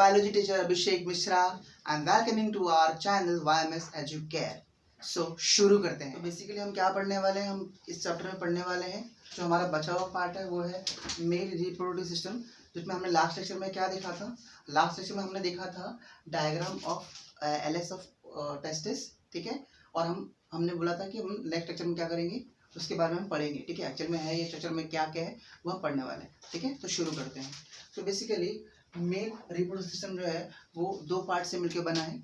biology teacher Abhishek Mishra and welcoming to our channel YMS Educare. So शुरू करते हैं। तो बेसिकली हम क्या पढ़ने वाले हैं, हम इस चैप्टर में पढ़ने वाले हैं जो हमारा बचा हुआ पार्ट है वो है मेल रिप्रोडक्टिव सिस्टम, जिसमें हमने लास्ट लेक्चर में क्या देखा था। लास्ट लेक्चर में हमने देखा था diagram of Alex of testis, ठीक है। और हमने बोला था कि हम नेक्स्ट लेक्चर में क्या करेंगे उसके बारे में हम पढ़ेंगे, ठीक है। एक्चुअल में है ये स्ट्रक्चर में क्या क्या है वो हम पढ़ने वाले हैं, ठीक है। तो शुरू करते हैं। तो बेसिकली मेल रिप्रोडक्टिव सिस्टम जो है वो दो पार्ट से मिलकर बना है।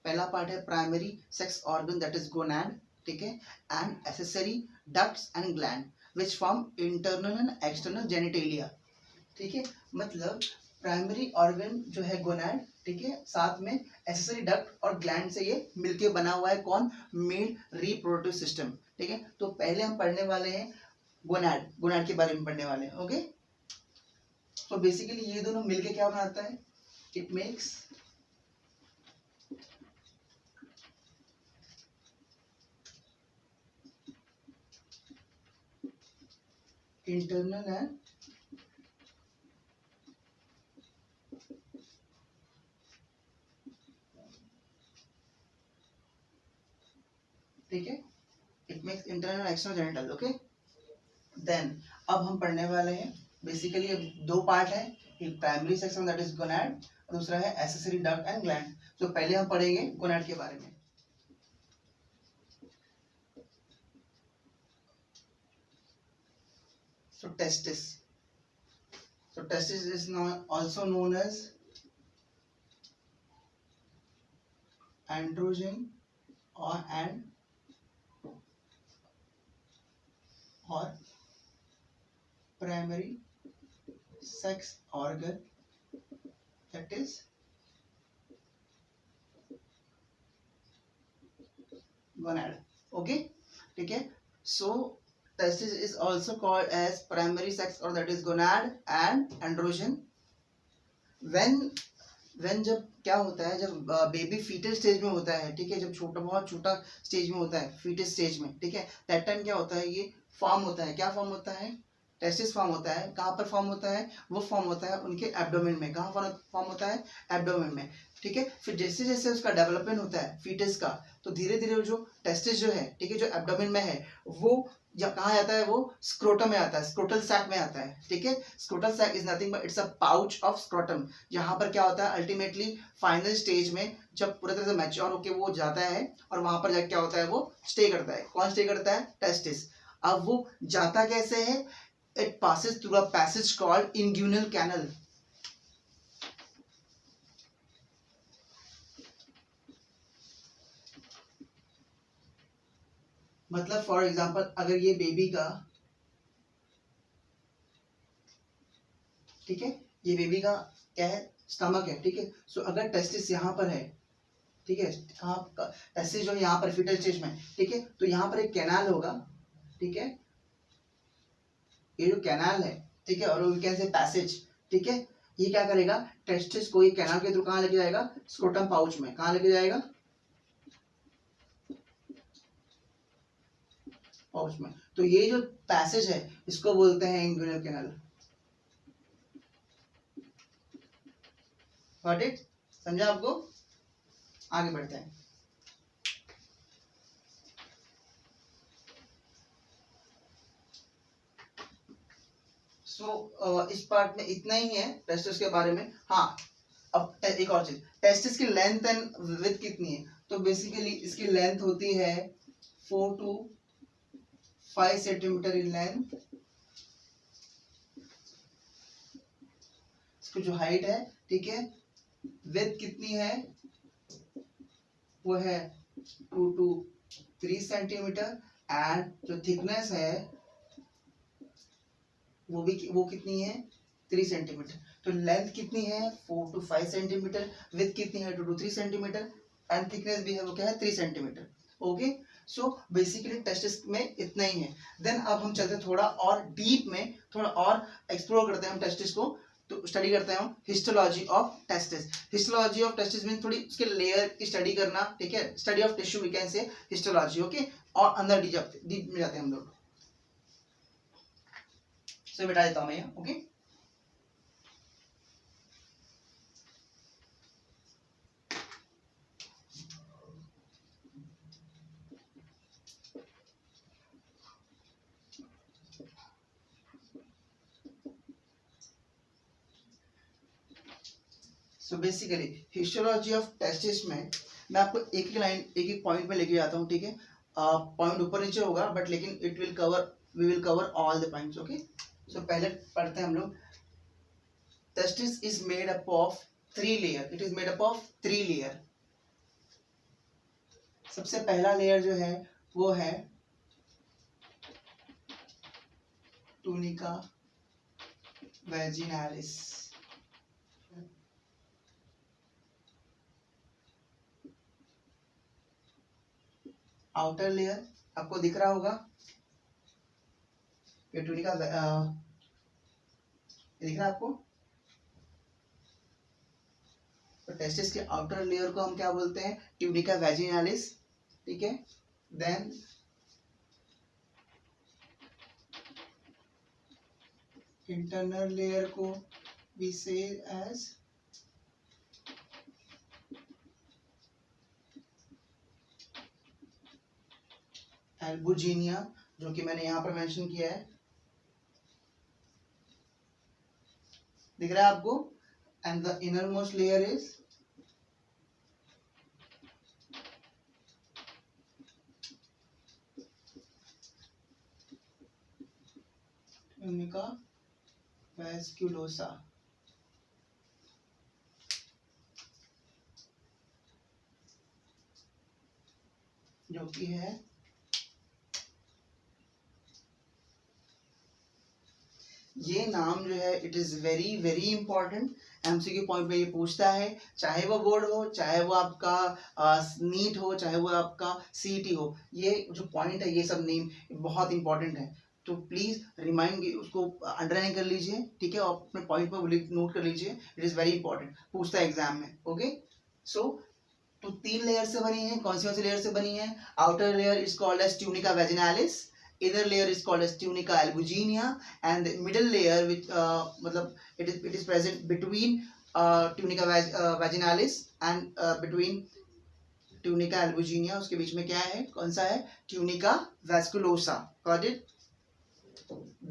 पहला पार्ट है primary sex organ that is gonad, ठीक है, and accessory ducts and gland which form internal and external genitalia, ठीक है। मतलब प्राइमरी ऑर्गन जो है गोनैड, ठीक है, साथ में एसेसरी डक्ट और ग्लैंड से ये मिलके बना हुआ है कौन, मेल रिप्रोडक्टिव सिस्टम, ठीक है। तो पहले हम पढ़ने वाले हैं गोनैड के बारे में पढ़ने वाले हैं, ओके। तो बेसिकली ये दोनों मिलके क्या बनाता है, इट मेक्स इंटरनल एंड ठीक है, it makes internal external genital, okay. Then अब हम पढ़ने वाले हैं बेसिकली दो पार्ट है, एक primary section that is gonad और दूसरा है एसेसरी डक्ट एंड ग्लैंड। तो पहले हम पढ़ेंगे गोनैड के बारे में। So testis is also known as androgen or primary sex organ that is gonad, okay, ठीक है। So testis is also called as primary sex or that is gonad and androgen when जब क्या होता है, जब बेबी फीटल स्टेज में होता है, ठीक है, जब बहुत छोटा स्टेज में होता है, फीटल स्टेज में, ठीक है, दैट टाइम क्या होता है, ये फॉर्म होता है, क्या फॉर्म होता है, टेस्टिस फॉर्म होता है। कहाँ पर फॉर्म होता है, वो फॉर्म होता है उनके एब्डोमेन में। कहाँ फॉर्म होता है, एब्डोमेन में, ठीक है। फिर जैसे जैसे उसका डेवलपमेंट होता है फीटस का, तो धीरे धीरे जो टेस्टिस जो है, ठीक है, जो एब्डोमेन में है वो कहाँ आता है, वो स्क्रोटम में आता है, स्क्रोटल सैक में आता है, ठीक है। Scrotal sac is nothing but it's a pouch of scrotum. यहाँ पर क्या होता है, अल्टीमेटली फाइनल स्टेज में जब पूरी तरह से मैच्योर होके वो जाता है और वहां पर जाके क्या होता है, वो स्टे करता है। कौन स्टे करता है, टेस्टिस। अब वो जाता कैसे है, it passes through a passage called inguinal canal. मतलब फॉर एग्जांपल अगर ये बेबी का, ठीक है, ये बेबी का क्या है, स्टमक है, ठीक है। सो अगर टेस्टिस यहाँ पर है, ठीक है, टेस्टिस जो है यहाँ पर फीटल स्टेज में, ठीक है, तो यहाँ पर एक कैनाल होगा, ठीक है, ये जो कैनाल है, ठीक है, और वी कैन से पैसेज, ठीक है। ये क्या करेगा, टेस्टिस को ये कैनाल के थ्रू कहाँ लेके जाएगा, स्क्रोटम पाउच में। कहाँ लेके जाएगा, पाउच में। तो ये जो पैसेज है इसको बोलते हैं इंग्युइनल कैनाल। गॉट इट, समझा आपको। आगे बढ़ते हैं। इस पार्ट में इतना ही है टेस्टिस के बारे में। हाँ, अब एक और चीज, टेस्टिस की लेंथ एंड विड्थ कितनी है। तो बेसिकली इसकी लेंथ होती है 4 to 5 सेंटीमीटर इन लेंथ। इसकी जो हाइट है, ठीक है, विड्थ कितनी है, वो है 2 to 3 सेंटीमीटर एंड जो थिकनेस है वो कितनी है, 3 सेंटीमीटर। तो लेंथ कितनी है, 4 to 5 सेंटीमीटर, विड्थ कितनी है, 2 to 3 सेंटीमीटर एंड थिकनेस भी है वो क्या है, 3 centimetre, okay. So basically testis में इतना ही है। देन अब हम चलते हैं थोड़ा और डीप में, थोड़ा और एक्सप्लोर करते हैं हम टेस्टिस को। तो स्टडी करते हैं हम histology of testis. Histology of testis mean थोड़ी उसके लेयर की स्टडी करना, ठीक है, study of tissue we can say histology, okay. और अंदर डीप में जाते हैं हम लोग। सो बिठा देता हूं मैं, okay. So basically histology of testis में मैं आपको एक एक लाइन एक एक पॉइंट में लेके जाता हूँ, ठीक है। पॉइंट ऊपर नीचे होगा बट लेकिन we will cover all the points, okay. So पहले पढ़ते हैं हम लोग। Testis is made up of 3 layer. It is made up of 3 layer. सबसे पहला लेयर जो है वो है टूनिका वैजिनालिस। आउटर लेयर आपको दिख रहा होगा, ये टूनिका दिख रहा है आपको। तो टेस्टिस के आउटर लेयर को हम क्या बोलते हैं? ट्यूनिका वैजिनालिस, ठीक है। देन इंटरनल लेयर को वी से एज एल्बुजिनिया, जो कि मैंने यहां पर मेंशन किया है, दिख रहा है आपको। And the inner most layer is tunica vasculosa, जो कि है ये नाम जो है it is very very important. MCQ point में ये पूछता है, चाहे वो बोर्ड हो, चाहे वो आपका नीट हो, चाहे वो आपका सीईटी हो, ये जो पॉइंट है ये सब नेम बहुत इंपॉर्टेंट है। तो प्लीज रिमाइंड उसको अंडरलाइन कर लीजिए, ठीक है, और अपने पॉइंट पर नोट कर लीजिए। इट इज वेरी इंपॉर्टेंट, पूछता है एग्जाम में, ओके। सो तो 3 लेयर से बनी है। कौन सी लेयर से बनी है? Outer layer is called as tunica vaginalis, inner layer is called as tunica albuginea, and the middle layer which मतलब it is present between tunica vaginalis and between tunica albuginea, उसके बीच में क्या है? कौन सा है? tunica vasculosa, got it?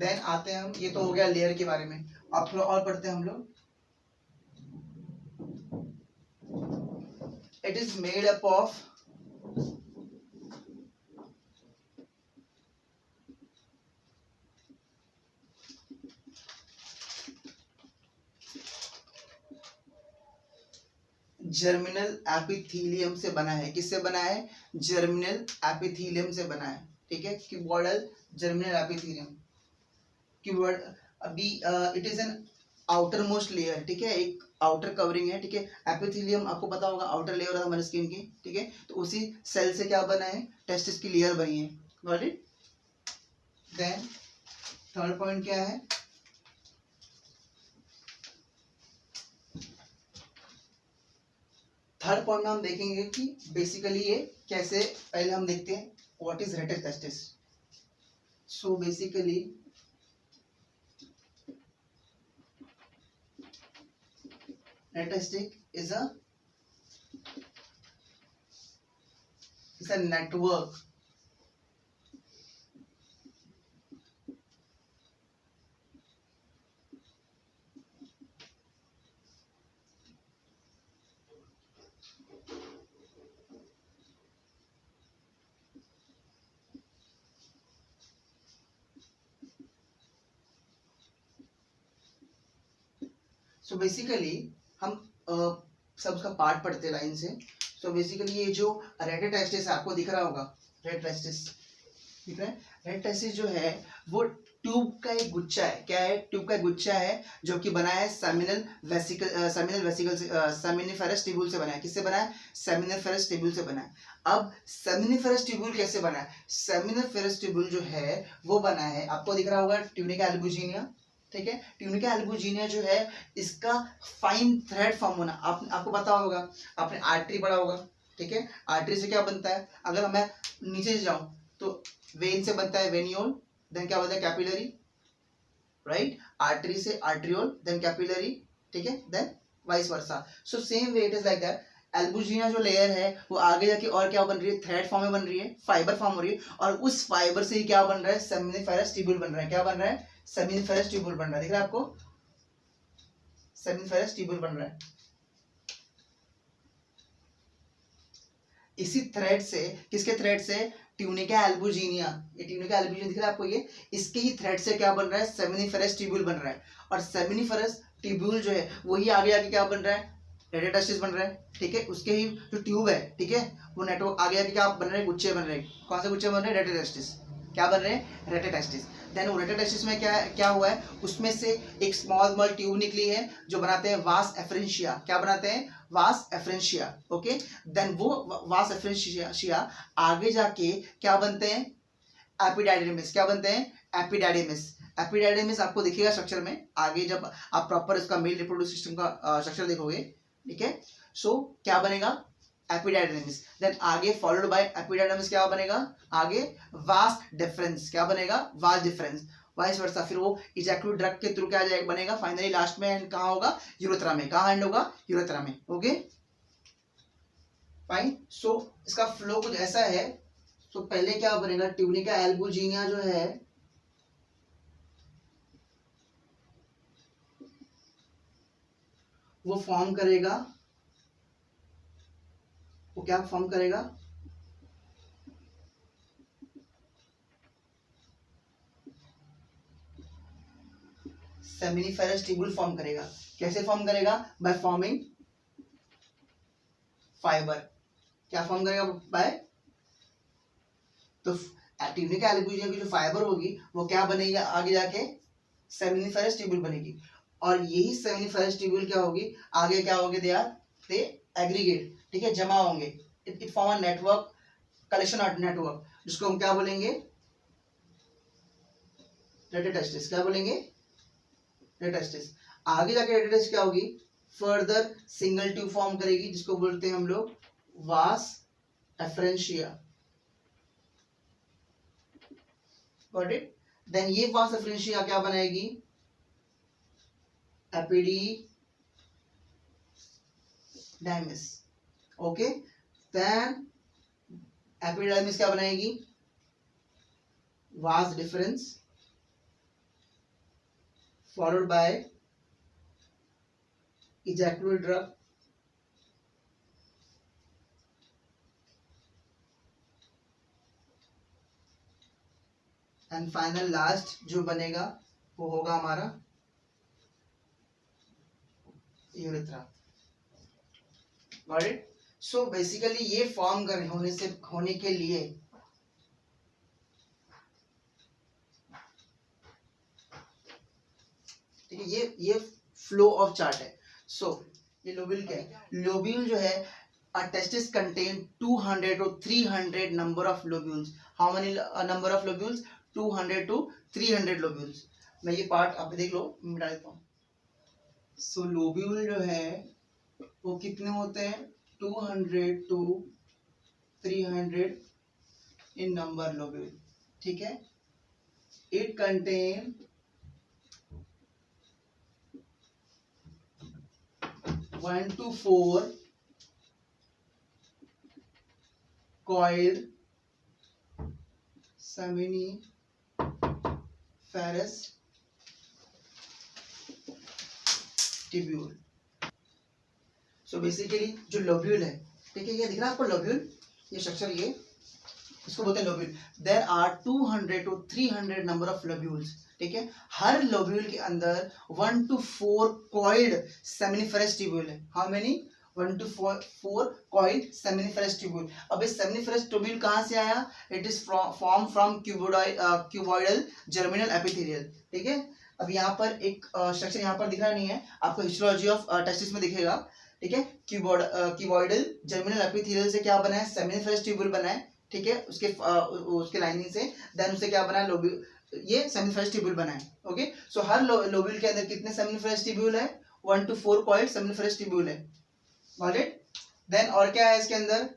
then आते हैं हम, ये तो हो गया लेयर के बारे में। अब थोड़ा और पढ़ते हैं हम लोग। it is made up of germinal epithelium से बना है। किससे बना है? जर्मिनल एपिथेलियम से बना है, ठीक है। क्यूबॉइडल जर्मिनल एपिथेलियम, कीवर्ड अभी it is an outer most layer, ठीक है, एक आउटर कवरिंग है, ठीक है। एपिथेलियम आपको पता होगा आउटर लेयर है हमारे स्किन की, ठीक है। तो उसी सेल से क्या बना है? टेस्टिस की लेयर बनी है, got it. Then third point क्या है? थर्ड पॉइंट में हम देखेंगे कि बेसिकली ये कैसे, पहले हम देखते हैं what is rete testis. So basically rete testis is a network so basically हम सब उसका पार्ट पढ़ते लाइन से। सो बेसिकली ये जो रेड टेस्टिस आपको दिख रहा होगा, रेड टेस्टिस दिख रहा है। रेड टेस्टिस जो है वो ट्यूब का एक गुच्छा है। क्या है? ट्यूब का एक गुच्छा है जो कि बना है सेमिनल वेसिकल सेमिनिफेरस ट्यूब्यूल से बना है। किससे बना है? सेमिनिफेरस ट्यूब्यूल से बना है। अब सेमिनिफेरस ट्यूब्यूल कैसे बना है? सेमिनिफेरस ट्यूब्यूल जो है वो बना है, आपको दिख रहा होगा, ट्यूनिका एल्बुजिनिया, ठीक है। ट्यूनिका एल्बुजिनिया जो है इसका फाइन थ्रेड फॉर्म होना, आपको पता होगा, आपने आर्टरी पढ़ा होगा, ठीक है। आर्टरी से क्या बनता है? अगर मैं नीचे से जाऊं तो वेन से बनता है वेनियोल, देन क्या बनता है? Capillary, right. आर्टरी से आर्ट्रियोल, देन कैपिलरी, ठीक है, then vice versa. So same way it is like that. Albuginea जो लेयर है वो आगे जाके और क्या बन रही है? थ्रेड फॉर्म में बन रही है, फाइबर फॉर्म हो रही है, और उस फाइबर से ही क्या बन रहा है? सेमिनिफेरस ट्यूब्यूल बन रहा है। क्या बन रहा है? सेमिनिफेरस ट्यूब्यूल बन रहा है। दिख रहा है आपको? सेमिनिफेरस ट्यूब्यूल बन रहा है। इसी थ्रेड से, किसके थ्रेड से, ट्यूनिका एल्बुजिनिया, ये ट्यूनिका एल्बुजिनिया दिख रहा है आपको, ये इसके ही थ्रेड से क्या बन रहा है, सेमिनिफेरस ट्यूब्यूल बन रहा है। और सेमिनिफेरस ट्यूब्यूल जो है वही आगे आगे क्या बन रहा है, रेटेटेस्टिस बन रहा है। ठीक है, उसके ही जो ट्यूब है, ठीक है, वो नेटवर्क आगे आगे क्या बन रहे हैं, गुच्छे बन रहे हैं। कौन से गुच्छे बन रहे हैं, रेटेटेस्टिस, क्या बन रहे हैं, रेटेटेस्टिस। देन वो रेटेटेस्टिस में क्या हुआ है, उसमें से एक स्मॉल ट्यूब निकली है जो बनाते हैं वास एफरेंशिया, क्या बनाते हैं, वास एफरेंशिया। ओके, देन वो वास एफरेंशिया आगे जाके क्या बनते हैं, एपिडाइडिमिस, क्या बनते हैं, एपिडाइडिमिस। एपिडाइडिमिस आपको दिखेगा स्ट्रक्चर में आगे, जब आप प्रॉपर इसका मेल रिप्रोडक्टिव सिस्टम का स्ट्रक्चर देखोगे। ठीक है, सो क्या बनेगा, एपिडाइडिमिस। देन आगे फॉलोड बाय एपिडाइडिमिस क्या बनेगा, आगे वास डिफरेंस, क्या बनेगा, वास डिफरेंस, वाइस वर्सा। फिर वो इजैक्यूलेट ड्रग के थ्रू क्या जाएगा, बनेगा फाइनली लास्ट में एंड कहाँ होगा, यूरेथ्रा में। कहाँ एंड होगा, यूरेथ्रा में। Okay fine. सो इसका फ्लो कुछ ऐसा है। तो पहले क्या बनेगा, ट्यूनिका एल्बुजिनिया जो है वो फॉर्म करेगा, वो क्या फॉर्म करेगा, सेमिनिफेरस ट्यूब्यूल फॉर्म करेगा। कैसे फॉर्म करेगा, बाय फॉर्मिंग फाइबर। क्या फॉर्म करेगा, बाय, तो ट्यूनिका एल्बुजिनिया की जो फाइबर होगी वो क्या बनेगी, आगे जाके सेमिनिफेरस ट्यूब्यूल बनेगी। और यही सेमिनिफेरस ट्यूब्यूल क्या होगी, आगे क्या होगी, दे एग्रीगेट, ठीक है, जमा होंगे। It form a network, collection network, जिसको हम क्या बोलेंगे, रेटेटेस्टिस। क्या बोलेंगे, रेटेटेस्टिस। आगे जाके रेटेटेस्टिस क्या होगी, फर्दर सिंगल ट्यूब फॉर्म करेगी, जिसको बोलते हैं हम लोग वास एफरेंशिया। Got it. देन ये वास एफरेंशिया क्या बनाएगी, एपिडाइमिस। ओके, देन एपिडाइमिस क्या बनाएगी, vas deferens followed by ejaculatory ड्रग, एंड फाइनल लास्ट जो बनेगा वो होगा हमारा urethra. Got it. So basically ये फॉर्म होने के लिए ठीक है, ये फ्लो ऑफ चार्ट है। सो ये लोब्यूल क्या है, लोब्यूल जो है, a testis contain 200 to 300 number of lobules. How many number of lobules, 200 to 300 lobules. मैं ये पार्ट आप देख लो, मैं मिटा देता हूँ। सो लोब्यूल जो है वो कितने होते हैं, 200 to 300 in number lobule। ठीक है, it contain 1 to 4 coiled seminiferous tubule। So basically जो लोब्यूल है, ठीक है, ये दिख रहा है आपको लोब्यूल, ये स्ट्रक्चर, ये इसको बोलते हैं lobule. There are 200 to 300 number of lobules. ठीक है, हर लोब्यूल के अंदर 1 to 4 कॉइल्ड सेमिनिफेरस ट्यूब्यूल है। How many, 1 to 4 coiled seminiferous tubule. अब इस सेमिनिफेरस ट्यूब्यूल कहाँ से आया, it is form from cuboidal germinal epithelial. ठीक है, अब यहाँ पर एक स्ट्रक्चर यहाँ पर दिख रहा नहीं है आपको, हिस्टोलॉजी ऑफ टेस्टिस में दिखेगा। ठीक है, क्यूबॉइडल जर्मिनल एपिथेलियल से क्या बना है, सेमिनिफेरस ट्यूब्यूल बना है। ठीक है, उसके लाइनिंग से देन उसे क्या बना है, लोब्यूल, ये सेमिनिफेरस ट्यूब्यूल बना है। ओके, सो हर लोब्यूल के अंदर कितने सेमिनिफेरस ट्यूब्यूल है, 1 to 4 कॉइल्ड सेमिनिफेरस ट्यूब्यूल है। Got it. देन और क्या है इसके अंदर,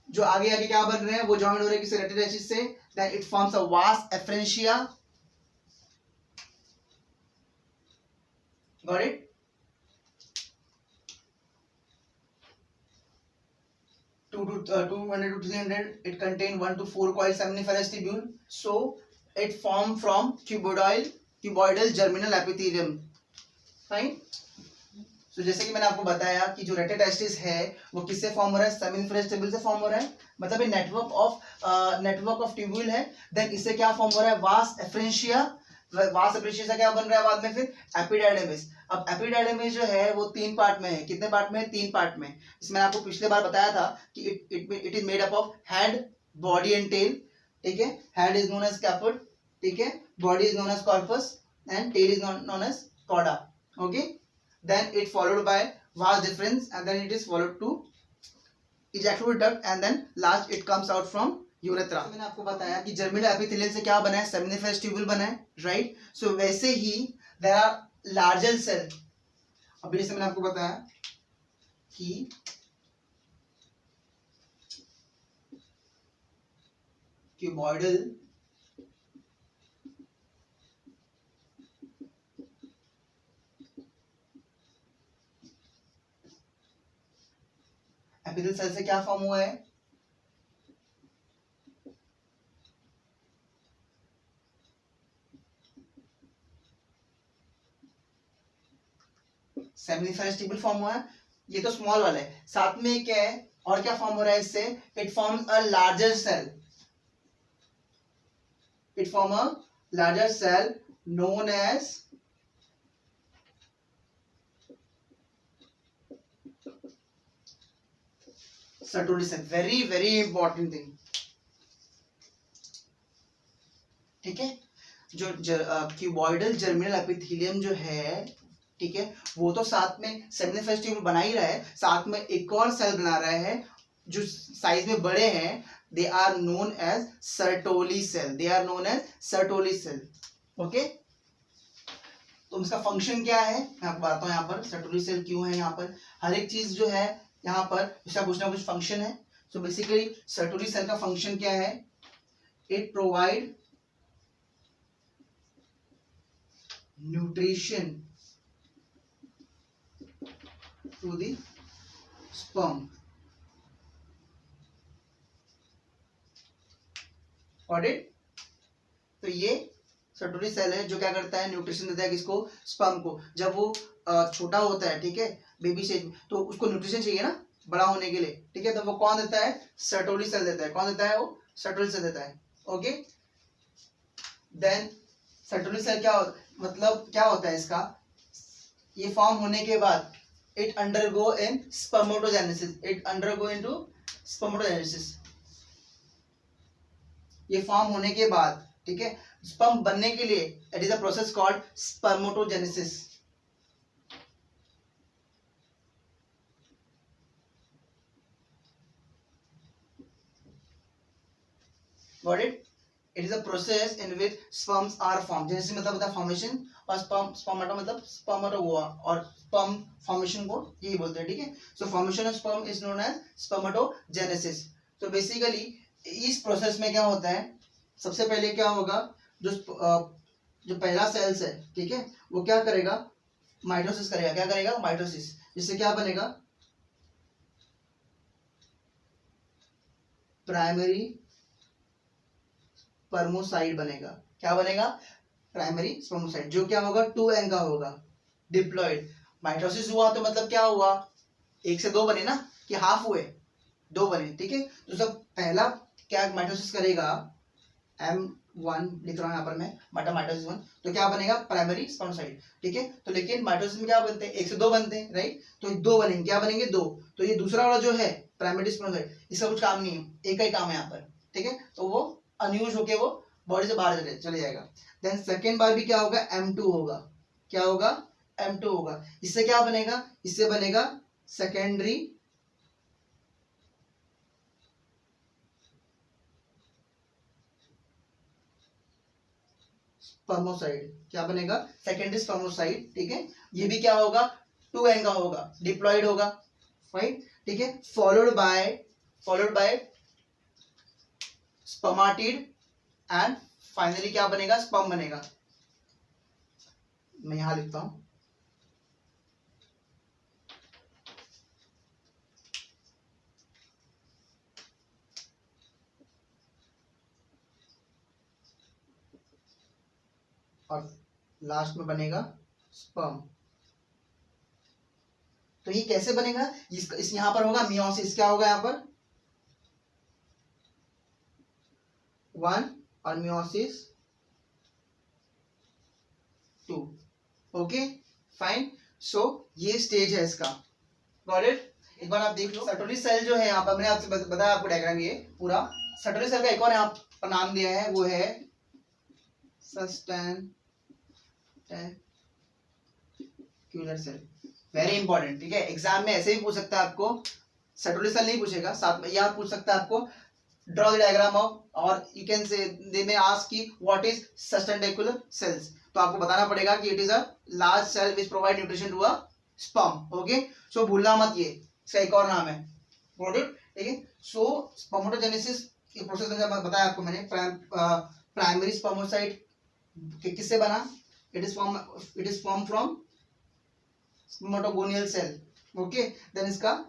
जो आगे आगे क्या बन रहे हैं, वो जॉइंट हो रहे हैं किसी रेटेटेस्टिस से। देन इट फॉर्म्स अ वास efferentia. Got it. to 200 to 300, it contain 1 to 4 coiled seminiferous tubule. So it formed from cuboidal germinal epithelium. Fine. So, जैसे कि मैंने आपको बताया कि जो रेटिनोटाइटिस है वो किससे फॉर्म हो रहा है, सेमिनिफरस ट्यूब्यूल से फॉर्म हो रहा है, मतलब ये नेटवर्क ऑफ ट्यूब्यूल है। देन इससे क्या फॉर्म हो रहा है, वास एफरेंशिया, वास एफरेंशिया से क्या बन रहा है बाद में फिर एपिडाइडमिस। अब एपिडाइडमिस जो है वो 3 पार्ट में है, कितने पार्ट में है, 3 पार्ट में। इसमें आपको पिछले बार बताया था कि it is made up of head, body and tail, ठीक है। Head is known as caput, ठीक है, body is known as corpus and tail is known as cauda, okay. Then it followed by vas deferens and then it is followed to ejaculatory duct and then last it comes out from urethra। मैंने आपको बताया कि germinal epithelium से क्या बना है, seminiferous tubule बना है, राइट। सो वैसे ही देयर आर लार्जर सेल। अभी जैसे मैंने आपको बताया कि क्यूबॉइडल एपिथेलियल सेल से क्या फॉर्म हुआ है, सेमिनिफरस ट्यूब्यूल फॉर्म हुआ है। ये तो स्मॉल वाला है, साथ में क्या है और क्या फॉर्म हो रहा है इससे, it forms a larger cell, it form a larger cell known as Sertoli cell। very important thing, ठीक है। जो क्यूबॉइडल जर्मिनल एपिथेलियम जो है, ठीक है, वो तो साथ में सेमिनिफरस ट्यूब्यूल बना ही रहा है, साथ में एक और सेल बना रहा है जो साइज में बड़े हैं। They are known as Sertoli cell, they are known as Sertoli cell, okay. तो उसका फंक्शन क्या है मैं आपको बताता हूँ। यहाँ पर सर्टोली सेल क्यों है, यहाँ पर हर एक चीज जो है यहाँ पर उसका कुछ ना कुछ फंक्शन है। सो बेसिकली सर्टोली सेल का फंक्शन क्या है, it provide nutrition to the sperm, got it. तो ये सर्टोली सेल है जो क्या करता है, न्यूट्रिशन देता है किसको, स्पर्म को। जब वो छोटा होता है, ठीक है, बेबी स्टेज में, तो उसको न्यूट्रिशन चाहिए ना बड़ा होने के लिए, ठीक है। तो वो कौन देता है, सर्टोली सेल देता है। कौन देता है, वो सर्टोली सेल देता है, ओके। देन सर्टोली सेल क्या मतलब क्या होता है इसका, ये फॉर्म होने के बाद it undergo in spermatogenesis, it undergo into spermatogenesis. ये फॉर्म होने के बाद, ठीक है, स्पर्म बनने के लिए it is a process called spermatogenesis. Got it. It is a process in which sperms are form. Genesis मतलब होता है फॉर्मेशन, और स्पर्मेटो मतलब स्पर्मेटो हुआ, और स्पर्म फॉर्मेशन को यही बोलते हैं, ठीक है। So formation of sperm is known as spermatogenesis. तो बेसिकली इस प्रोसेस में क्या होता है, सबसे पहले क्या होगा, जो पहला सेल्स है, ठीक है, वो क्या करेगा, माइटोसिस करेगा। क्या करेगा, माइटोसिस। जिससे क्या बनेगा, प्राइमरी स्पर्मोसाइट बनेगा। क्या बनेगा, प्राइमरी स्पर्मोसाइट, जो क्या होगा 2n का होगा, डिप्लॉयड। माइटोसिस हुआ तो मतलब क्या हुआ, 1 से 2 बने ना, कि हाफ हुए, 2 बने, ठीक है। तो सब पहला क्या माइटोसिस करेगा, M1 लिख रहा हूं यहाँ पर मैं, माइटोसिस 1, तो क्या बनेगा, प्राइमरी स्पर्मोसाइट, ठीक है। तो लेकिन माइटोसिस में क्या बनते हैं, 1 से 2 बनते हैं, राइट। तो 2 बनेंगे, क्या बनेंगे, 2। तो ये दूसरा वाला जो है प्राइमरी स्पर्मोसाइट, इसका कुछ काम नहीं है, एक का ही काम है यहाँ पर, ठीक है। तो वो अनयूज होके वो बॉडी से बाहर चले जाएगा। देन सेकेंड बार भी क्या होगा, M2 होगा। क्या होगा, M2 होगा। इससे क्या बनेगा, इससे बनेगा सेकेंडरी स्पर्मोसाइड। क्या बनेगा, सेकेंडरी स्पर्मोसाइड, ठीक है। ये भी क्या होगा, 2n का होगा, डिप्लॉयड होगा, राइट, ठीक है। फॉलोड बाय स्पर्माटिड एंड फाइनली क्या बनेगा, स्पर्म बनेगा। मैं यहां लिखता हूं, और लास्ट में बनेगा स्पर्म। तो ये कैसे बनेगा, इस यहाँ पर होगा मियोसिस, क्या होगा यहाँ पर 1 और मियोसिस 2। ओके फाइन, सो ये स्टेज है इसका, गॉट इट। एक बार आप देख लो, सटोरी सेल जो है यहाँ पर मैंने आपसे बताया आपको डायग्राम, ये पूरा सटोरी सेल का एक और यहाँ पर नाम दिया है, वो है सस्टेनक्यूलर सेल, वेरी इंपॉर्टेंट, ठीक है। एग्जाम में ऐसे भी पूछ सकता है आपको, सटोरी सेल नहीं पूछेगा, साथ में यह पूछ सकता है आपको ड्रॉ द डायग्राम ऑफ, और यू कैन से दे में आस्क की व्हाट इज सस्टेनक्यूलर सेल्स, तो आपको बताना पड़ेगा कि it is a large cell which provide nutrition to a sperm. Okay, so भूलना मत, ये इसका एक और नाम है, गॉट इट, ठीक है। सो स्पर्मेटोजेनेसिस के प्रोसेस में बताया आपको मैंने, प्राइमरी स्पर्मोसाइट किससे बना, it is form from spermatogonial cell. Okay, then इसका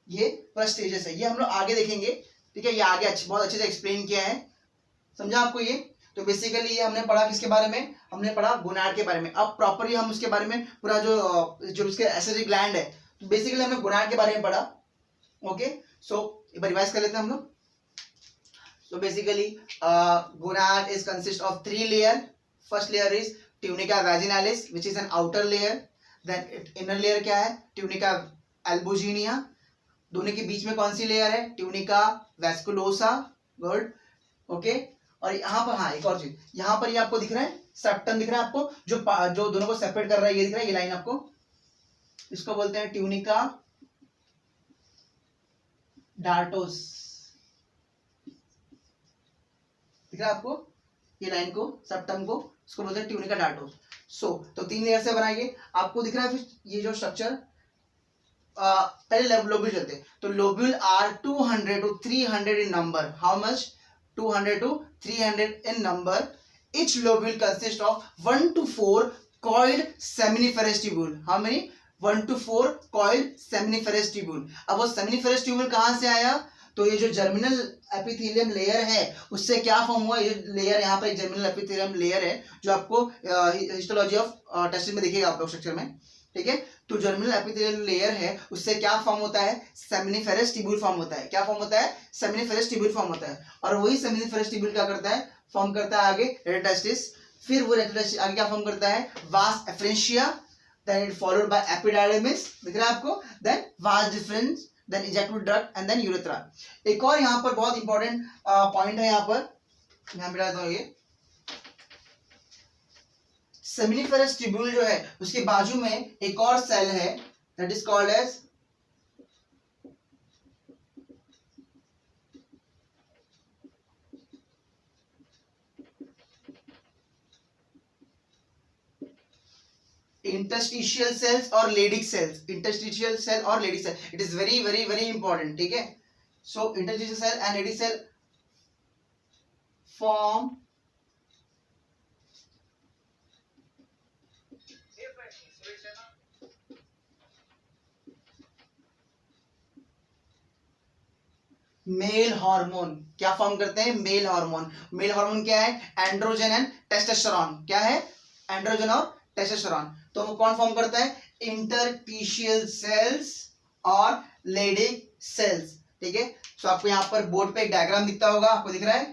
ये फर्स्ट स्टेजेस है, ये हम लोग आगे देखेंगे, ठीक है। ये आगे बहुत अच्छे से एक्सप्लेन किया है, समझा आपको ये। तो बेसिकली ये हमने पढ़ा किसके बारे में, हमने पढ़ा गोनाड के बारे में। अब प्रॉपरली हम उसके बारे में पूरा जो उसके एसेटरी ग्लैंड है, तो बेसिकली हमने गोनाड के बारे में पढ़ा। ओके, सो एक बार रिवाइज कर लेते हैं हम लोग। So basically gonad is consist of 3 layer. First layer is tunica vaginalis which is an outer layer, then inner layer क्या है, ट्यूनिका एल्बुजिनिया, दोनों के बीच में कौन सी लेयर है, ट्यूनिका वेस्कुलोसा, गुड। ओके, और यहाँ पर हाँ एक और चीज, यहाँ पर ये आपको दिख रहा है सेप्टम दिख रहा है आपको, जो दोनों को सेपरेट कर रहा है, ये दिख रहा है, ये लाइन आपको, इसको बोलते हैं ट्यूनिका डार्टोस, दिख रहा है आपको, ये लाइन को, सेप्टम को, इसको बोलते हैं ट्यूनिका डार्टोस। सो तो 3 लेयर से बनाएंगे, आपको दिख रहा है फिर ये जो स्ट्रक्चर, पहले लोब्यूल चलते हैं, तो lobule are 200 to 300 in number, how much, 200 to 300 in number. Each lobule consists of 1 to 4 coiled seminiferous tubule. How many? 1 to 4 coiled seminiferous tubule. अब वो seminiferous tubule कहाँ से आया, तो ये जो जर्मिनल एपिथेलियम लेयर है उससे क्या फॉर्म हुआ, ये लेयर यहाँ पर एक जर्मिनल एपिथेलियम लेयर है जो आपको हिस्टोलॉजी ऑफ टेस्टिंग में दिखेगा आपको स्ट्रक्चर में, ठीक है। तो जर्मिनल एपिथेलियल लेयर है, उससे क्या फॉर्म होता है, सेमिनिफेरस ट्यूब्यूल फॉर्म होता है। क्या फॉर्म होता है, सेमिनिफेरस ट्यूब्यूल फॉर्म होता है, और वही सेमिनिफेरस ट्यूब्यूल क्या करता है, फॉर्म करता है आगे रेटिनोटेस्टिस, फिर वो रेटिनोटेस्टिस आगे क्या फॉर्म करता है, vas efferentia, then it followed by epidermis, दिख रहा है आपको, then vas deferens, then ejective duct and then urethra. एक और यहाँ पर बहुत इंपॉर्टेंट पॉइंट है, यहाँ पर ध्यान बिठाता हूँ, ये सेमिनिफेरस ट्यूब्यूल जो है उसके बाजू में एक और सेल है, that is called as interstitial cells और लेडिक सेल्स, इंटरस्टिशियल सेल और Leydig cell, it is very very very important, ठीक है। So interstitial cell and Leydig cell form male hormone, क्या फॉर्म करते हैं, मेल हार्मोन। मेल हार्मोन क्या है, androgen and testosterone, क्या है, एंड्रोजन और टेस्टोस्टेरोन। तो वो कौन फॉर्म करता है, इंटरस्टिशियल सेल्स और लेडिक सेल्स, ठीक है। सो आपको यहाँ पर बोर्ड पे एक डायग्राम दिखता होगा, आपको दिख रहा है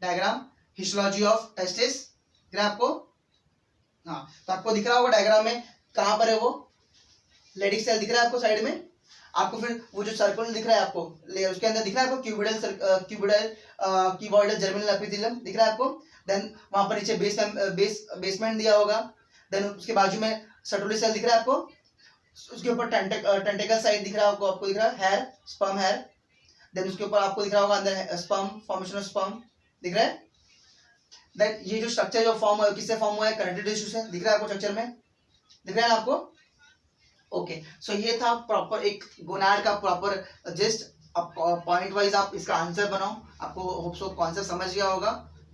डायग्राम, हिस्टोलॉजी ऑफ टेस्टिस, दिख रहा है आपको, हाँ, तो आपको दिख रहा होगा डायग्राम में कहां पर है वो लेडिक सेल, दिख रहा है आपको साइड में, आपको फिर वो जो सर्कल दिख रहा है आपको लेयर, उसके अंदर दिख रहा है आपको क्यूबॉइडल जर्मिनल एपिथेलियम, दिख रहा है आपको, देन वहां पर नीचे बेसमेंट दिया होगा, देन उसके बाजू में सटोली सेल दिख रहा है आपको, उसके ऊपर टेंटेकल साइड दिख रहा है आपको दिख रहा है हेयर, स्पर्म हेयर, देन उसके ऊपर आपको दिख रहा होगा अंदर स्पर्म, फॉर्मेशन ऑफ स्पर्म, दिख रहा है। देन ये जो स्ट्रक्चर जो फॉर्म हुआ है किससे फॉर्म हुआ है, कनेक्टिव टिश्यू से, दिख रहा है आपको स्ट्रक्चर में, दिख रहा है आपको, ओके। सो ये था प्रॉपर एक गोनाड का प्रॉपर जस्ट, पॉइंट वाइज आप इसका आंसर बनाओ, आपको होप सो कॉन्सेप्ट समझ गया होगा,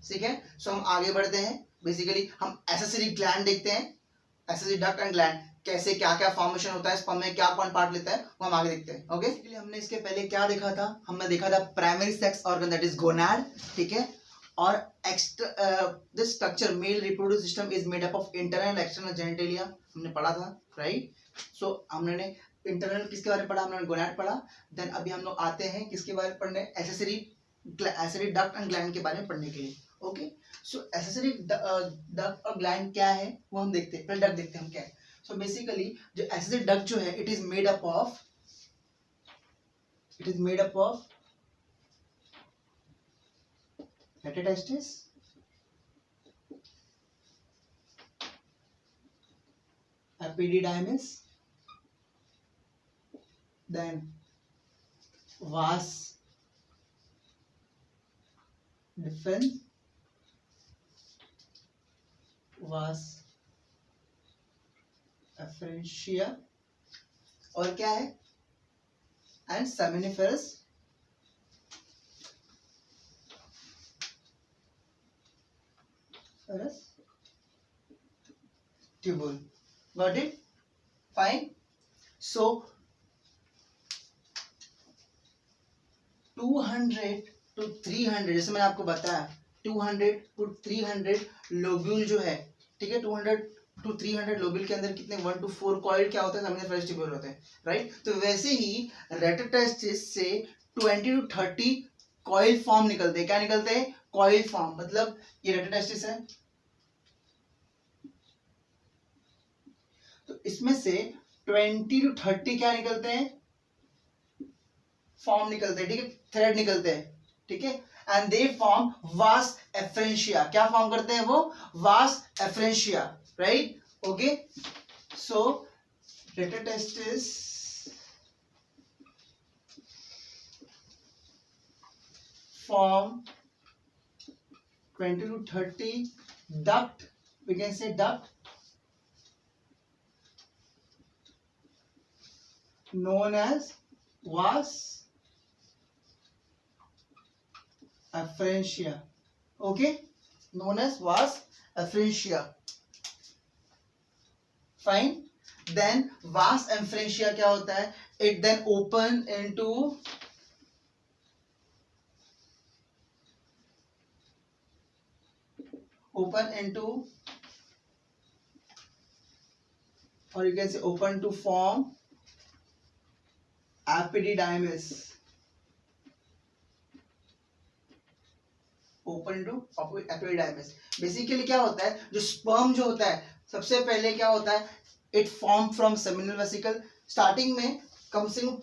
ठीक है। सो हम आगे बढ़ते हैं, बेसिकली हम एक्सेसरी ग्लैंड देखते हैं, एक्सेसरी डक्ट एंड ग्लैंड, कैसे क्या क्या फॉर्मेशन होता है स्पर्म में, क्या कौन पार्ट लेता है, वो हम आगे देखते हैं, ओके। इसके लिए हमने इसके पहले क्या देखा था, हमने देखा था primary sex organ that is gonad, ठीक है। और this structure male reproductive system is made up of internal external genitalia, हमने पढ़ा था, राइट। सो हमने इंटरनल किसके बारे में पढ़ा, हमने गोनाड पढ़ा। देन अभी हम लोग आते हैं किसके बारे में पढ़ने, एसेसरी डक्ट एंड ग्लैंड के बारे में पढ़ने के लिए। ओके, सो एसेसरी डक्ट और ग्लैंड क्या है वो हम देखते हैं। पहले डक्ट देखते हैं हम क्या है। सो बेसिकली जो एसेसरी डक्ट जो है it is made up of rete testis, epididymis, then vas deferens, vas afferentia, और क्या है, and seminiferous tubule. Got it, fine. So 200 to 300, जैसे मैंने आपको बताया 200 to 300 लोब्यूल जो है, ठीक है, 200 to 300 लोब्यूल के अंदर कितने 1 to 4 कॉइल क्या होता है, सेमिनिफेरस ट्यूब्यूल होते हैं, राइट। तो वैसे ही रेट्रोटेस्टिस से 20 to 30 कॉइल फॉर्म निकलते हैं। क्या निकलते हैं, कॉइल फॉर्म। मतलब ये रेट्रोटेस्टिस है, तो इसमें से 20 to 30 क्या निकलते हैं, फॉर्म निकलते हैं, ठीक है, थ्रेड निकलते हैं, ठीक है, and they form vas efferentia. क्या फॉर्म करते हैं वो, vas efferentia, right. Okay, so rete testis form 20 to 30 duct, we can say duct known as vas afferentia, okay, known as vas afferentia, fine। then vas afferentia क्या होता है, it then open into or you can say open to form epididymis, open to epididymis. Basically क्या होता है, जो sperm जो होता है सबसे पहले क्या होता है, it form from seminal vesicle. Starting में कम से कम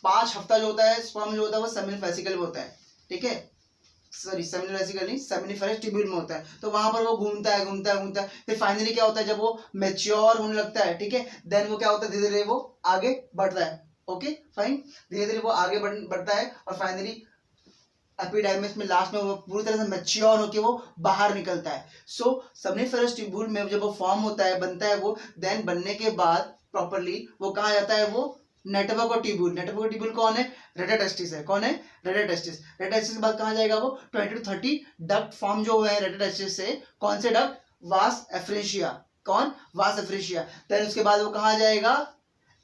5 हफ्ता जो होता है स्पर्म जो होता है वो सेमिनल वेसिकल में होता है, ठीक है, सॉरी सेमिनल वेसिकल नहीं, सेमिनिफेरस ट्यूब्यूल में होता है। तो वहां पर वो घूमता है, फिर फाइनली क्या होता है, जब वो मैच्योर होने लगता है, ठीक है, देन वो क्या होता है, धीरे धीरे वो आगे बढ़ता है। ओके, फाइन, धीरे धीरे वो आगे बढ़ता है और फाइनली एपिडाइमिस में लास्ट में वो पूरी तरह से मैच्योर होकर वो बाहर निकलता है। सो सेमिनिफेरस ट्यूब्यूल में जब वो फॉर्म होता है, बनता है वो, देन बनने के बाद प्रॉपर्ली वो कहा जाता है, वो नेटवर्क और ट्यूब्यूल कौन है, रेट्रोटेस्टिस है। कौन है, रेट्रोटेस्टिस। रेट्रोटेस्टिस के बाद कहाँ जाएगा वो 20 to 30 डक्ट फॉर्म जो है रेट्रोटेस्टिस से, कौन से डक्ट, वास एफरेंशिया। कौन, वास एफरेंशिया। देन उसके बाद वो कहाँ जाएगा,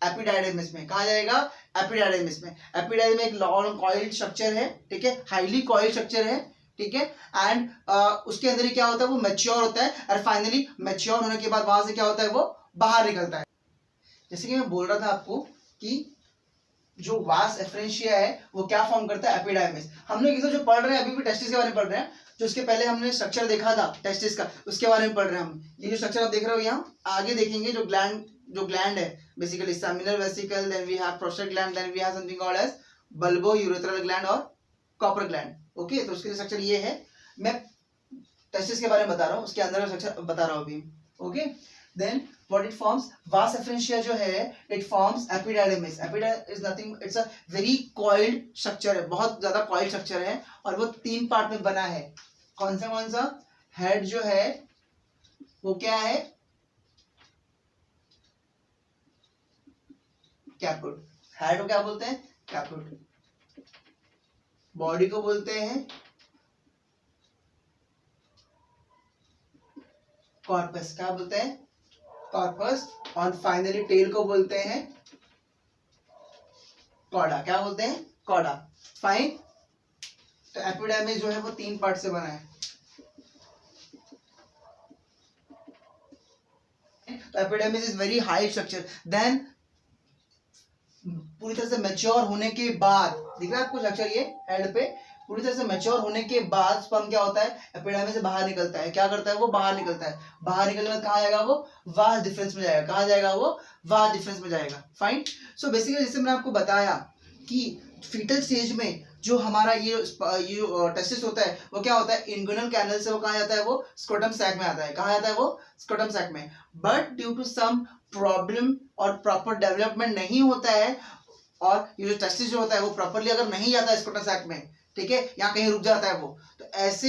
एपिडाइडिमिस में। कहाँ जाएगा, एपिडाइडिमिस में। एपिडाइडिस में एक लॉन्ग कॉइल स्ट्रक्चर है, ठीक है, हाईली कॉइल स्ट्रक्चर है, ठीक है, एंड उसके अंदर ही क्या होता है, वो मैच्योर होता है और फाइनली मैच्योर होने के बाद वहां से क्या होता है, वो बाहर निकलता है। जैसे कि मैं बोल रहा था आपको कि जो वास एफरेंशिया है वो क्या फॉर्म करता है, एपिडाइमिस। हम लोग जो पढ़ रहे हैं अभी भी टेस्टिस के बारे में पढ़ रहे हैं, जो उसके पहले हमने स्ट्रक्चर देखा था टेस्टिस का, उसके बारे में पढ़ रहे हैं हम। ये जो स्ट्रक्चर आप देख रहे हो यहाँ आगे देखेंगे, जो ग्लैंड है basically seminal vesicle, then we have prostate gland, then we have something called as bulbourethral gland और कॉपर ग्लैंड। ओके, तो उसके स्ट्रक्चर ये है, मैं टेस्टिस के बारे में बता रहा हूँ, उसके अंदर का स्ट्रक्चर बता रहा हूँ अभी। Okay, then what it forms, vas efferentia जो है it forms epididymis. Epididymis is nothing, it's a very coiled structure है, बहुत ज्यादा coiled structure है और वो 3 पार्ट में बना है। कौन सा हेड जो है वो क्या है, कैपुट। हेड को क्या बोलते हैं, कैपुट। बॉडी को बोलते हैं कॉर्पस। क्या बोलते हैं, कॉर्पस। और फाइनली टेल को बोलते हैं कॉडा। क्या बोलते हैं, कॉडा। फाइन, तो एपिडाइमिस जो है वो 3 पार्ट से बना है। तो epidermis is very high structure. Then पूरी तरह से मैच्योर होने के बाद, दिख रहा है आपको स्ट्रक्चर ये हेड पे, पूरी तरह से मैच्योर होने के बाद स्पर्म क्या होता है, एपिडर्मिस से बाहर निकलता है। क्या करता है वो, बाहर निकलता है। बाहर निकलने के बाद कहाँ जाएगा वो, वास डिफरेंस में जाएगा। कहाँ जाएगा वो, वास डिफरेंस में जाएगा। फाइन। सो बेसिकली जैसे मैंने आपको बताया कि फीटल स्टेज में जो हमारा ये टेस्टिस होता है वो क्या होता है, इंगुइनल कैनल से वो कहाँ जाता है, वो स्क्रोटम सैक में आता है। कहाँ जाता है वो, स्क्रोटम सैक में। But due to some problem और प्रॉपर डेवलपमेंट नहीं होता है, और ये जो टेस्टिस जो होता है वो प्रॉपरली अगर नहीं जाता है स्क्रोटम सैक में, ठीक है, या कहीं रुक जाता है वो, तो ऐसे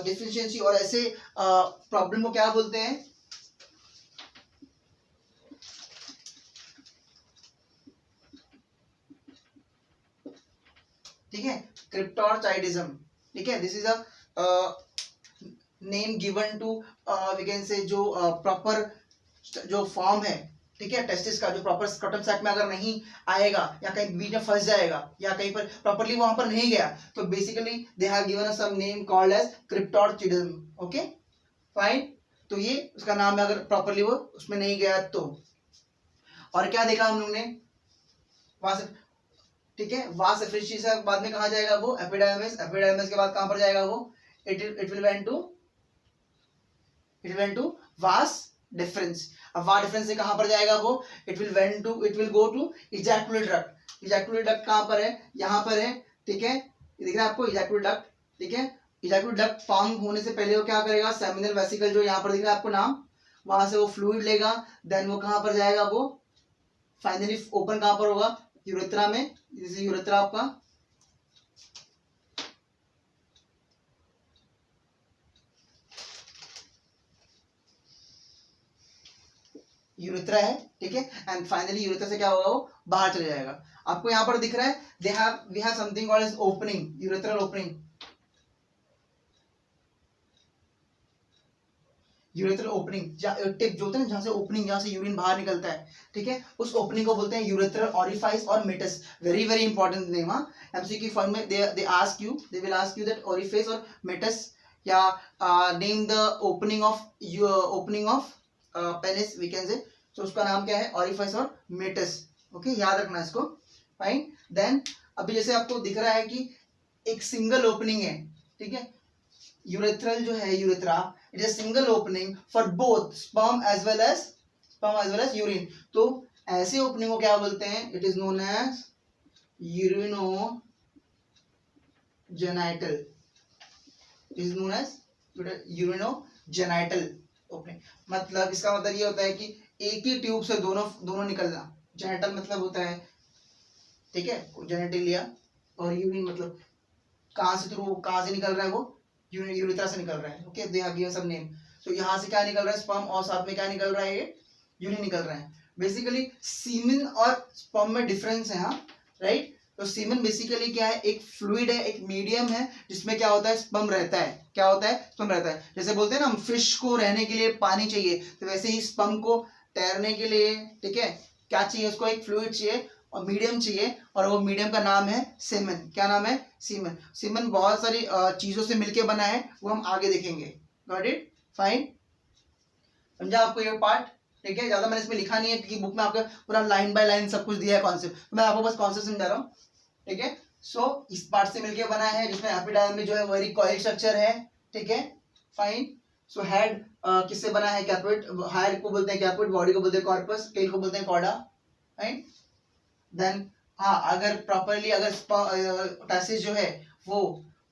डिफिशियंसी और ऐसे प्रॉब्लम को क्या बोलते हैं, ठीक है, क्रिप्टोरचाइडिज्म। ठीक है, this is a name given to we can say जो प्रॉपर जो फॉर्म है, ठीक है, टेस्टिस का, जो प्रॉपर स्क्रोटम सैक में अगर नहीं आएगा या कहीं बीच में फंस जाएगा या कहीं पर प्रॉपर्ली वहां पर नहीं गया, तो basically they have given us some name called as cryptorchidism. Okay fine. तो ये उसका नाम है, अगर प्रॉपर्ली वो उसमें नहीं गया तो। और क्या देखा हम लोग ने, वास, ठीक है, वास एफिशिएंसी से बाद में कहा जाएगा वो, एपिडर्मिस। एपिडर्मिस के बाद कहां पर जाएगा वो, it will went to vas deferens. अब वास डिफरेंस से कहां पर जाएगा वो, it will go to ejaculate duct. Ejaculate duct कहां पर है, यहां पर है, ठीक है, दिख रहा है आपको इजैकुलेट डक्ट, ठीक है। इजैकुलेट डक्ट फॉर्म होने से पहले वो क्या करेगा, सेमिनल वेसिकल जो यहाँ पर दिख रहा है आपको नाम, वहां से वो फ्लूइड लेगा, देन वो कहां पर जाएगा, वो फाइनली ओपन कहां पर होगा, यूरेथ्रा में। जैसे यूरेथ्रा आपका यूरेथ्रा है, ठीक है, एंड फाइनली यूरेथ्रा से क्या होगा, वो बाहर चले जाएगा। आपको यहाँ पर दिख रहा है, we have something called as opening, urethral opening. Urethral opening tip जो होता है ना, जहां से ओपनिंग, जहां से यूरिन बाहर निकलता है, ठीक है, उस ओपनिंग को बोलते हैं यूरेथ्रल ओरिफाइस और meatus. Very very important name. MCQ form में they will ask you that orifice और मेटस, या name the opening of penis we can say. तो उसका नाम क्या है, ओरिफाइस और मेटस। ओके, याद रखना इसको। फाइन। देन अभी जैसे आपको दिख रहा है कि एक सिंगल ओपनिंग है, ठीक है, यूरेथ्रल जो है, urethra, it is single opening for both sperm as well as urine. तो ऐसे ओपनिंग को क्या बोलते हैं, it is known as urinogenital. It is known as urinogenital opening. मतलब इसका मतलब ये होता है कि एक ही ट्यूब से दोनों निकलना। जेनेटल मतलब होता है, ठीक है, जेनेटिलिया, और यूरिन मतलब कहां से निकल रहा है वो, यूरेथ्रा से निकल रहा है। Okay, they have given some name. तो यहाँ से क्या निकल रहा है, स्पर्म, और साथ में क्या निकल रहा है, ये यूरिन निकल रहा है। बेसिकली सीमेन और स्पर्म में डिफरेंस है, हाँ, राइट। तो सीमेन बेसिकली क्या है, एक फ्लूइड है, एक मीडियम है, जिसमें क्या होता है, स्पर्म रहता है। क्या होता है, स्पर्म रहता है। जैसे बोलते हैं ना हम, फिश को रहने के लिए पानी चाहिए, तो वैसे ही स्पर्म को तैरने के लिए, ठीक है, क्या चाहिए उसको, एक फ्लूइड चाहिए और मीडियम चाहिए, और वो मीडियम का नाम है सीमेन। क्या नाम है, सीमेन। सीमेन बहुत सारी चीजों से मिलके बना है, वो हम आगे देखेंगे। Got it, fine. समझा आपको ये पार्ट, ठीक है। ज्यादा मैंने इसमें लिखा नहीं है क्योंकि बुक में आपको पूरा लाइन बाय लाइन सब कुछ दिया है कॉन्सेप्ट, तो मैं आपको बस कॉन्सेप्ट समझा रहा हूँ, ठीक है। सो इस पार्ट से मिलके बना है, जिसमें एपिडर्मिस जो है वेरी कॉइल स्ट्रक्चर है, ठीक है, फाइन। सो हेड किससे बना है, कैपिट, हायर को बोलते हैं कैपिट, बॉडी को बोलते हैं कॉर्पस, टेल को बोलते हैं कॉर्डा, फाइन। देन हाँ, अगर प्रॉपरली अगर टेस्टिस जो है वो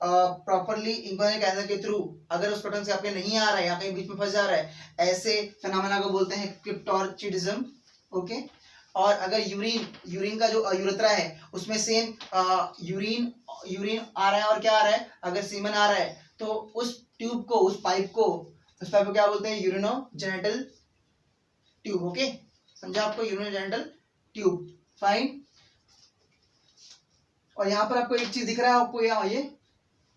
प्रॉपरली इंगुइनल कैनल के थ्रू अगर उस पैटर्न से आपके नहीं आ रहा है या कहीं बीच में फंस जा रहा है, ऐसे फिनोमेना को बोलते हैं क्रिप्टोरचाइडिज्म। ओके, और अगर यूरिन का जो यूरेथ्रा है उसमें सेम यूरिन आ रहा है, और क्या आ रहा है, अगर सीमेन आ रहा है, तो उस ट्यूब को, उस पाइप को क्या बोलते हैं, यूरिनोजेनिटल ट्यूब। ओके, समझा आपको, यूरिनोजेनिटल ट्यूब, फाइन। और यहाँ पर आपको एक चीज दिख रहा है आपको, यहाँ ये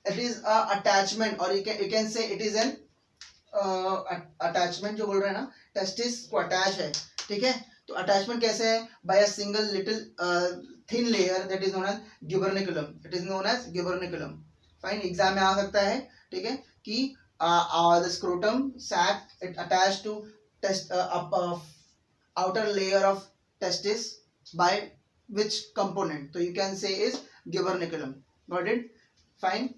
इट इज अटैचमेंट, और यू कैन से इट इज एन अटैचमेंट, जो बोल रहे हैं ना, टेस्टिस को अटैच है, ठीक है। तो अटैचमेंट कैसे है, by a single little thin layer that is known as gubernaculum. It is known as gubernaculum, fine. Exam में आ सकता है, ठीक है, कि the scrotum sac it attached to outer layer of testis by which component? तो you can say is gubernaculum. Got it? Fine.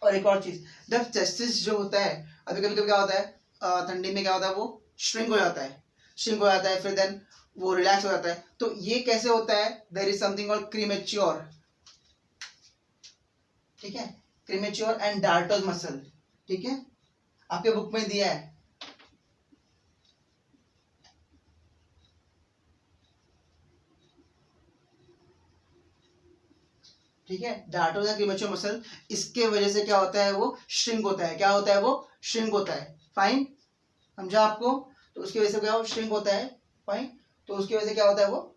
और एक और चीज, जब टेस्टिस जो होता है, अभी कभी कभी क्या होता है ठंडी में क्या होता है, वो श्रिंक हो जाता है, फिर देन वो रिलैक्स हो जाता है. तो ये कैसे होता है? There is something called cremaster. ठीक है, क्रीमेच्योर एंड डार्टोस मसल. ठीक है, आपके बुक में दिया है. ठीक है, डार्टोस या क्रीमेच्योर मसल, इसके वजह से क्या होता है, वो श्रिंक होता है. क्या होता है? वो श्रिंक होता है. फाइन, समझा आपको? तो उसकी वजह से क्या, वो श्रिंक होता है. फाइन, तो उसकी वजह से क्या होता है, वो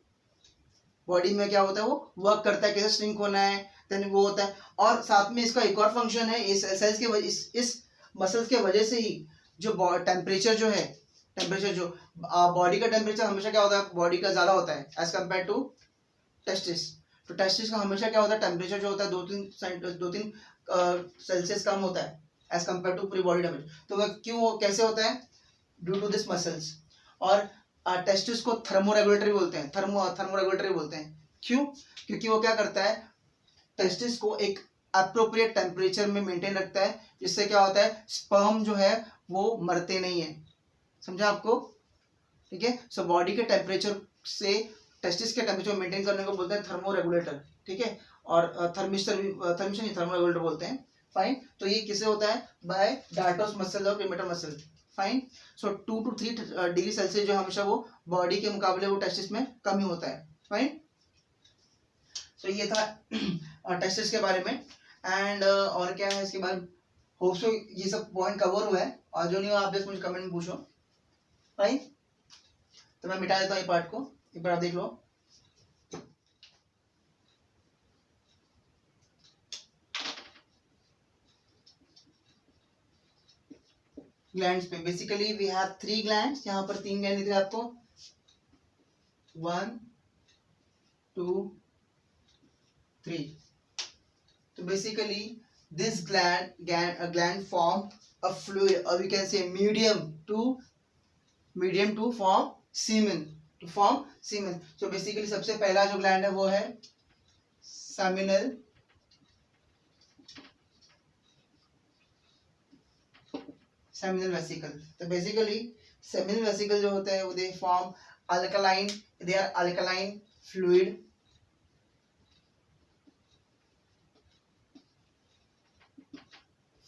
बॉडी में क्या होता है, वो वर्क करता है कैसे श्रिंक होना है, देन वो होता है. और साथ में इसका एक और फंक्शन है, इस सेल्स के वजह, इस मसल्स के वजह से ही जो टेम्परेचर जो है, टेम्परेचर जो बॉडी का टेम्परेचर हमेशा क्या होता है, बॉडी का ज्यादा होता है एज कम्पेयर टू टेस्टिस. तो टेस्टिस का हमेशा क्या होता है, टेम्परेचर जो होता है 2-3 सेल्सियस कम होता है एज कम्पेयर टू पूरी बॉडी टेम्परेचर. तो वह क्यों, कैसे होता है? Due to this muscles. और टेस्टिस को थर्मोरेगुलेटरी बोलते हैं, थर्मोरेगुलेटरी बोलते हैं. क्यों? क्योंकि वो क्या करता है, टेस्टिस को एक अप्रोप्रिएट टेम्परेचर में मेंटेन रखता है, जिससे क्या होता है, स्पर्म जो है वो मरते नहीं है. समझा आपको? ठीक है, सो बॉडी के टेम्परेचर से टेस्टिस के टेम्परेचर मेंटेन करने को बोलते हैं थर्मोरेगुलेटर. ठीक है, और थर्मोरेगुलेटर बोलते हैं. फाइन, तो ये किसे होता है? बाय डार्टोस मसल और cremaster muscle. Fine, so 2 to 3 degree Celsius जो हमेशा वो बॉडी के मुकाबले वो टेस्टिस में कम ही होता है. फाइन, सो ये था टेस्टिस के बारे में. एंड और क्या है इसके बारे में, होप सो ये सब पॉइंट कवर हुआ है. और जो नहीं हो आप जस्ट मुझे कमेंट में पूछो. फाइन, तो मैं मिटा देता हूँ ये पार्ट को, एक बार आप देख लो. ग्लैंड्स पे बेसिकली वी हैव 3 ग्लैंड्स. यहाँ पर 3 ग्लैंड दिख रहे हैं आपको, 1 2 3. तो basically this gland form a fluid, or we can say medium to form semen. So basically सबसे पहला जो ग्लैंड है वो है seminal vesicle. तो basically seminal vesicle जो होते हैं वो they form alkaline, they are alkaline fluid.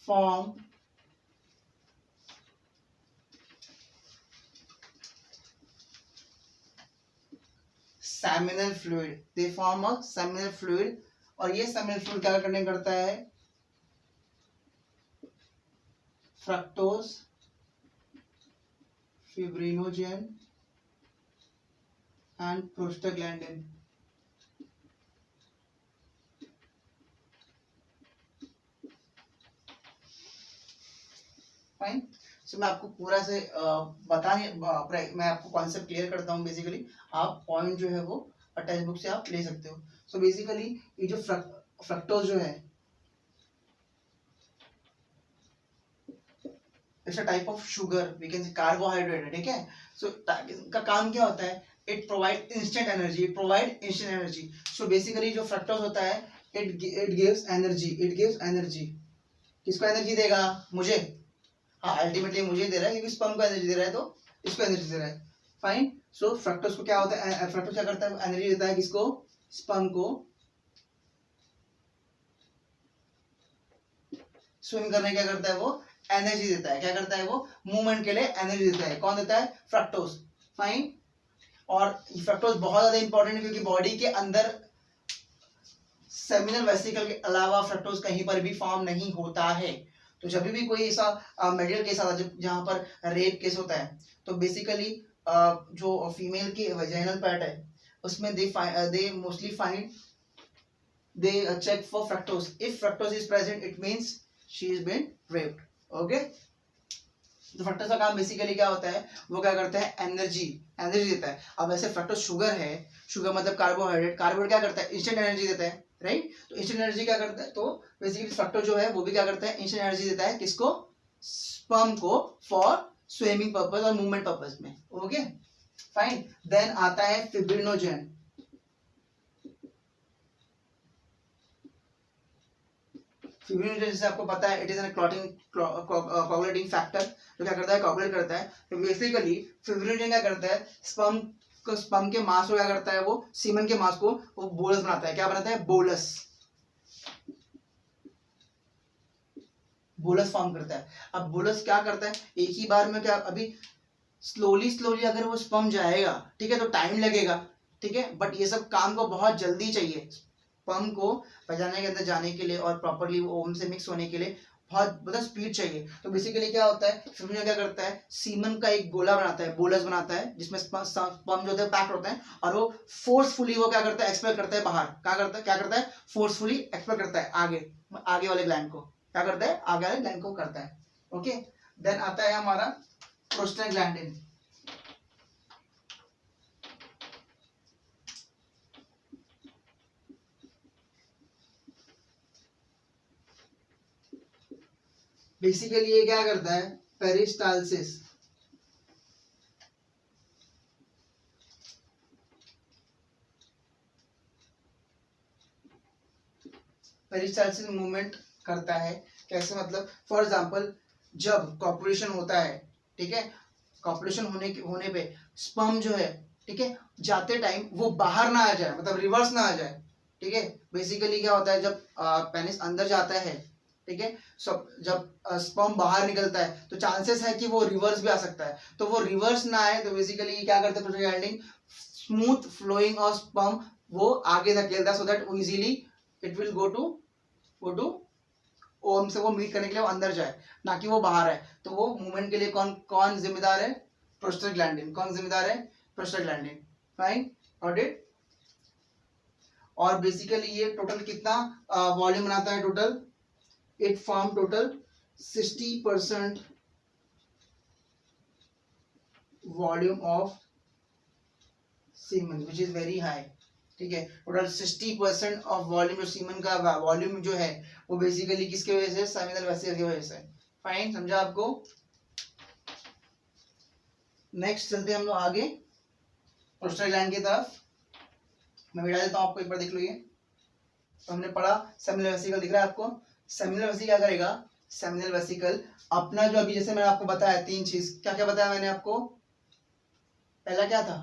Form seminal fluid. They form a seminal fluid. और ये seminal fluid क्या करने करता है, fructose, fibrinogen and prostaglandin. Fine, so मैं आपको पूरा से मैं आपको कॉन्सेप्ट क्लियर करता हूँ. बेसिकली आप पॉइंट जो है वो टेक्स्ट बुक से आप ले सकते हो. सो बेसिकली ये जो फ्रक्टोज जो है, it's a type of sugar, we can say carbohydrate. ठीक है, सो इनका काम क्या होता है, it provide instant energy. So basically जो फ्रक्टोज होता है, इट गिव्स एनर्जी. किसको एनर्जी देगा? मुझे. हाँ, अल्टीमेटली मुझे दे रहा है, क्योंकि स्पर्म को एनर्जी दे रहा है, तो इसको एनर्जी दे रहा है. फाइन, सो फ्रक्टोज को क्या होता है, फ्रक्टोज क्या करता है, एनर्जी देता है किसको? स्पर्म को स्विम करने क्या करता है, वो एनर्जी देता है. क्या करता है, वो मूवमेंट के लिए एनर्जी देता है. कौन देता है? फ्रक्टोज. फाइन, और फ्रक्टोज बहुत ज्यादा इंपॉर्टेंट है, क्योंकि बॉडी के अंदर सेमिनल वेसिकल के अलावा फ्रक्टोज कहीं पर भी फॉर्म नहीं होता है. तो जब भी कोई ऐसा मेडिकल केस आता है जहाँ पर रेप केस होता है, तो बेसिकली जो फीमेल की वेजाइनल पार्ट है उसमें they mostly find, they check for fructose. If fructose is present, it means she is been raped. Okay, तो फ्रक्टोज का काम बेसिकली क्या होता है, वो क्या करता है, एनर्जी देता है. अब ऐसे फ्रक्टोज शुगर है, शुगर मतलब कार्बोहाइड्रेट क्या करता है, इंस्टेंट एनर्जी देता है. राइट, तो इंस्टेंट एनर्जी क्या करता है, तो बेसिकली फ्रक्टोज जो है वो भी क्या करता है, इंस्टेंट एनर्जी देता है. किसको? स्पर्म को, फॉर स्विमिंग पर्पस और मूवमेंट पर्पस में। Okay fine. देन आता है फिब्रिनोजेन। फिब्रिनोजेन जैसे आपको पता है it is N clotting coagulating factor, जो क्या करता है कोगुलेट करता है। तो बेसिकली फिब्रिनोजेन क्या करता है, स्पर्म के मास को क्या करता है, वो सीमन के मास को वो बोलस बनाता है। क्या बनाता है, बोलस, बोलस फॉर्म करता है। अब बोलस क्या करता है, एक ही बार में क्या, अभी स्लोली अगर वो स्पर्म जाएगा, ठीक है, तो टाइम लगेगा, ठीक है, बट ये सब काम को बहुत जल्दी चाहिए। स्पर्म को वजाना के अंदर जाने के लिए और प्रॉपरली वो ओवम से मिक्स होने के लिए बहुत मतलब स्पीड चाहिए। तो बेसिकली क्या होता है, फिब्रिनोजेन क्या करता है, सीमन का एक गोला बनाता है, बोलस बनाता है, जिसमें स्पर्म जो होता है पैक्ड होता है, और वो फोर्सफुली वो क्या करता है, एक्सपेल करता है बाहर। क्या करता है, फोर्सफुली एक्सपेल करता है आगे वाले ग्लैंड को, क्या करता है, आगे वाले ग्लैंड को करता है। ओके, देन आता है हमारा प्रोस्टाग्लैंडिन। बेसिकली ये क्या करता है, पेरिस्टालसिस, पेरिस्टालसिस मूवमेंट करता है। कैसे मतलब, फॉर एग्जांपल जब कॉपुलेशन होता है, ठीक है, कॉपुलेशन होने पे स्पर्म जो है, ठीक है, जाते टाइम वो बाहर ना आ जाए, मतलब रिवर्स ना आ जाए, ठीक है। बेसिकली क्या होता है, जब पेनिस अंदर जाता है, ठीक है, जब स्पर्म बाहर निकलता है तो चांसेस है कि वो रिवर्स भी आ सकता है। तो वो रिवर्स ना आए तो बेसिकली क्या करते हैं prostaglandin, smooth flowing of sperm वो आगे धकेलता है, so that easily it will go to womb से वो मीट करने के लिए वो अंदर जाए, ना कि वो बाहर है। तो वो मूवमेंट के लिए कौन कौन जिम्मेदार है, प्रोस्टाग्लैंडिन। कौन जिम्मेदार है, प्रोस्टाग्लैंडिन। Fine, got it. और बेसिकली ये टोटल कितना वॉल्यूम बनाता है, total it form total 60% volume of semen which is very high, ठीक है। टोटल 60% ऑफ वॉल्यूम, जो सीमन का वॉल्यूम जो है वो बेसिकली किसके वजह से, सेमिनल वेसिकल की वजह से। फाइन, समझा आपको। नेक्स्ट चलते हैं हम लोग आगे प्रोस्टाग्लैंड की तरफ। मैं मिटा देता हूं आपको, एक बार देख लो। ये तो हमने पढ़ा सेमिनल वेसिकल, दिख रहा है आपको। सेमिनल वेसिकल क्या करेगा, सेमिनल वेसिकल अपना जो अभी जैसे मैंने आपको बताया तीन चीज, क्या क्या बताया मैंने आपको, पहला क्या था,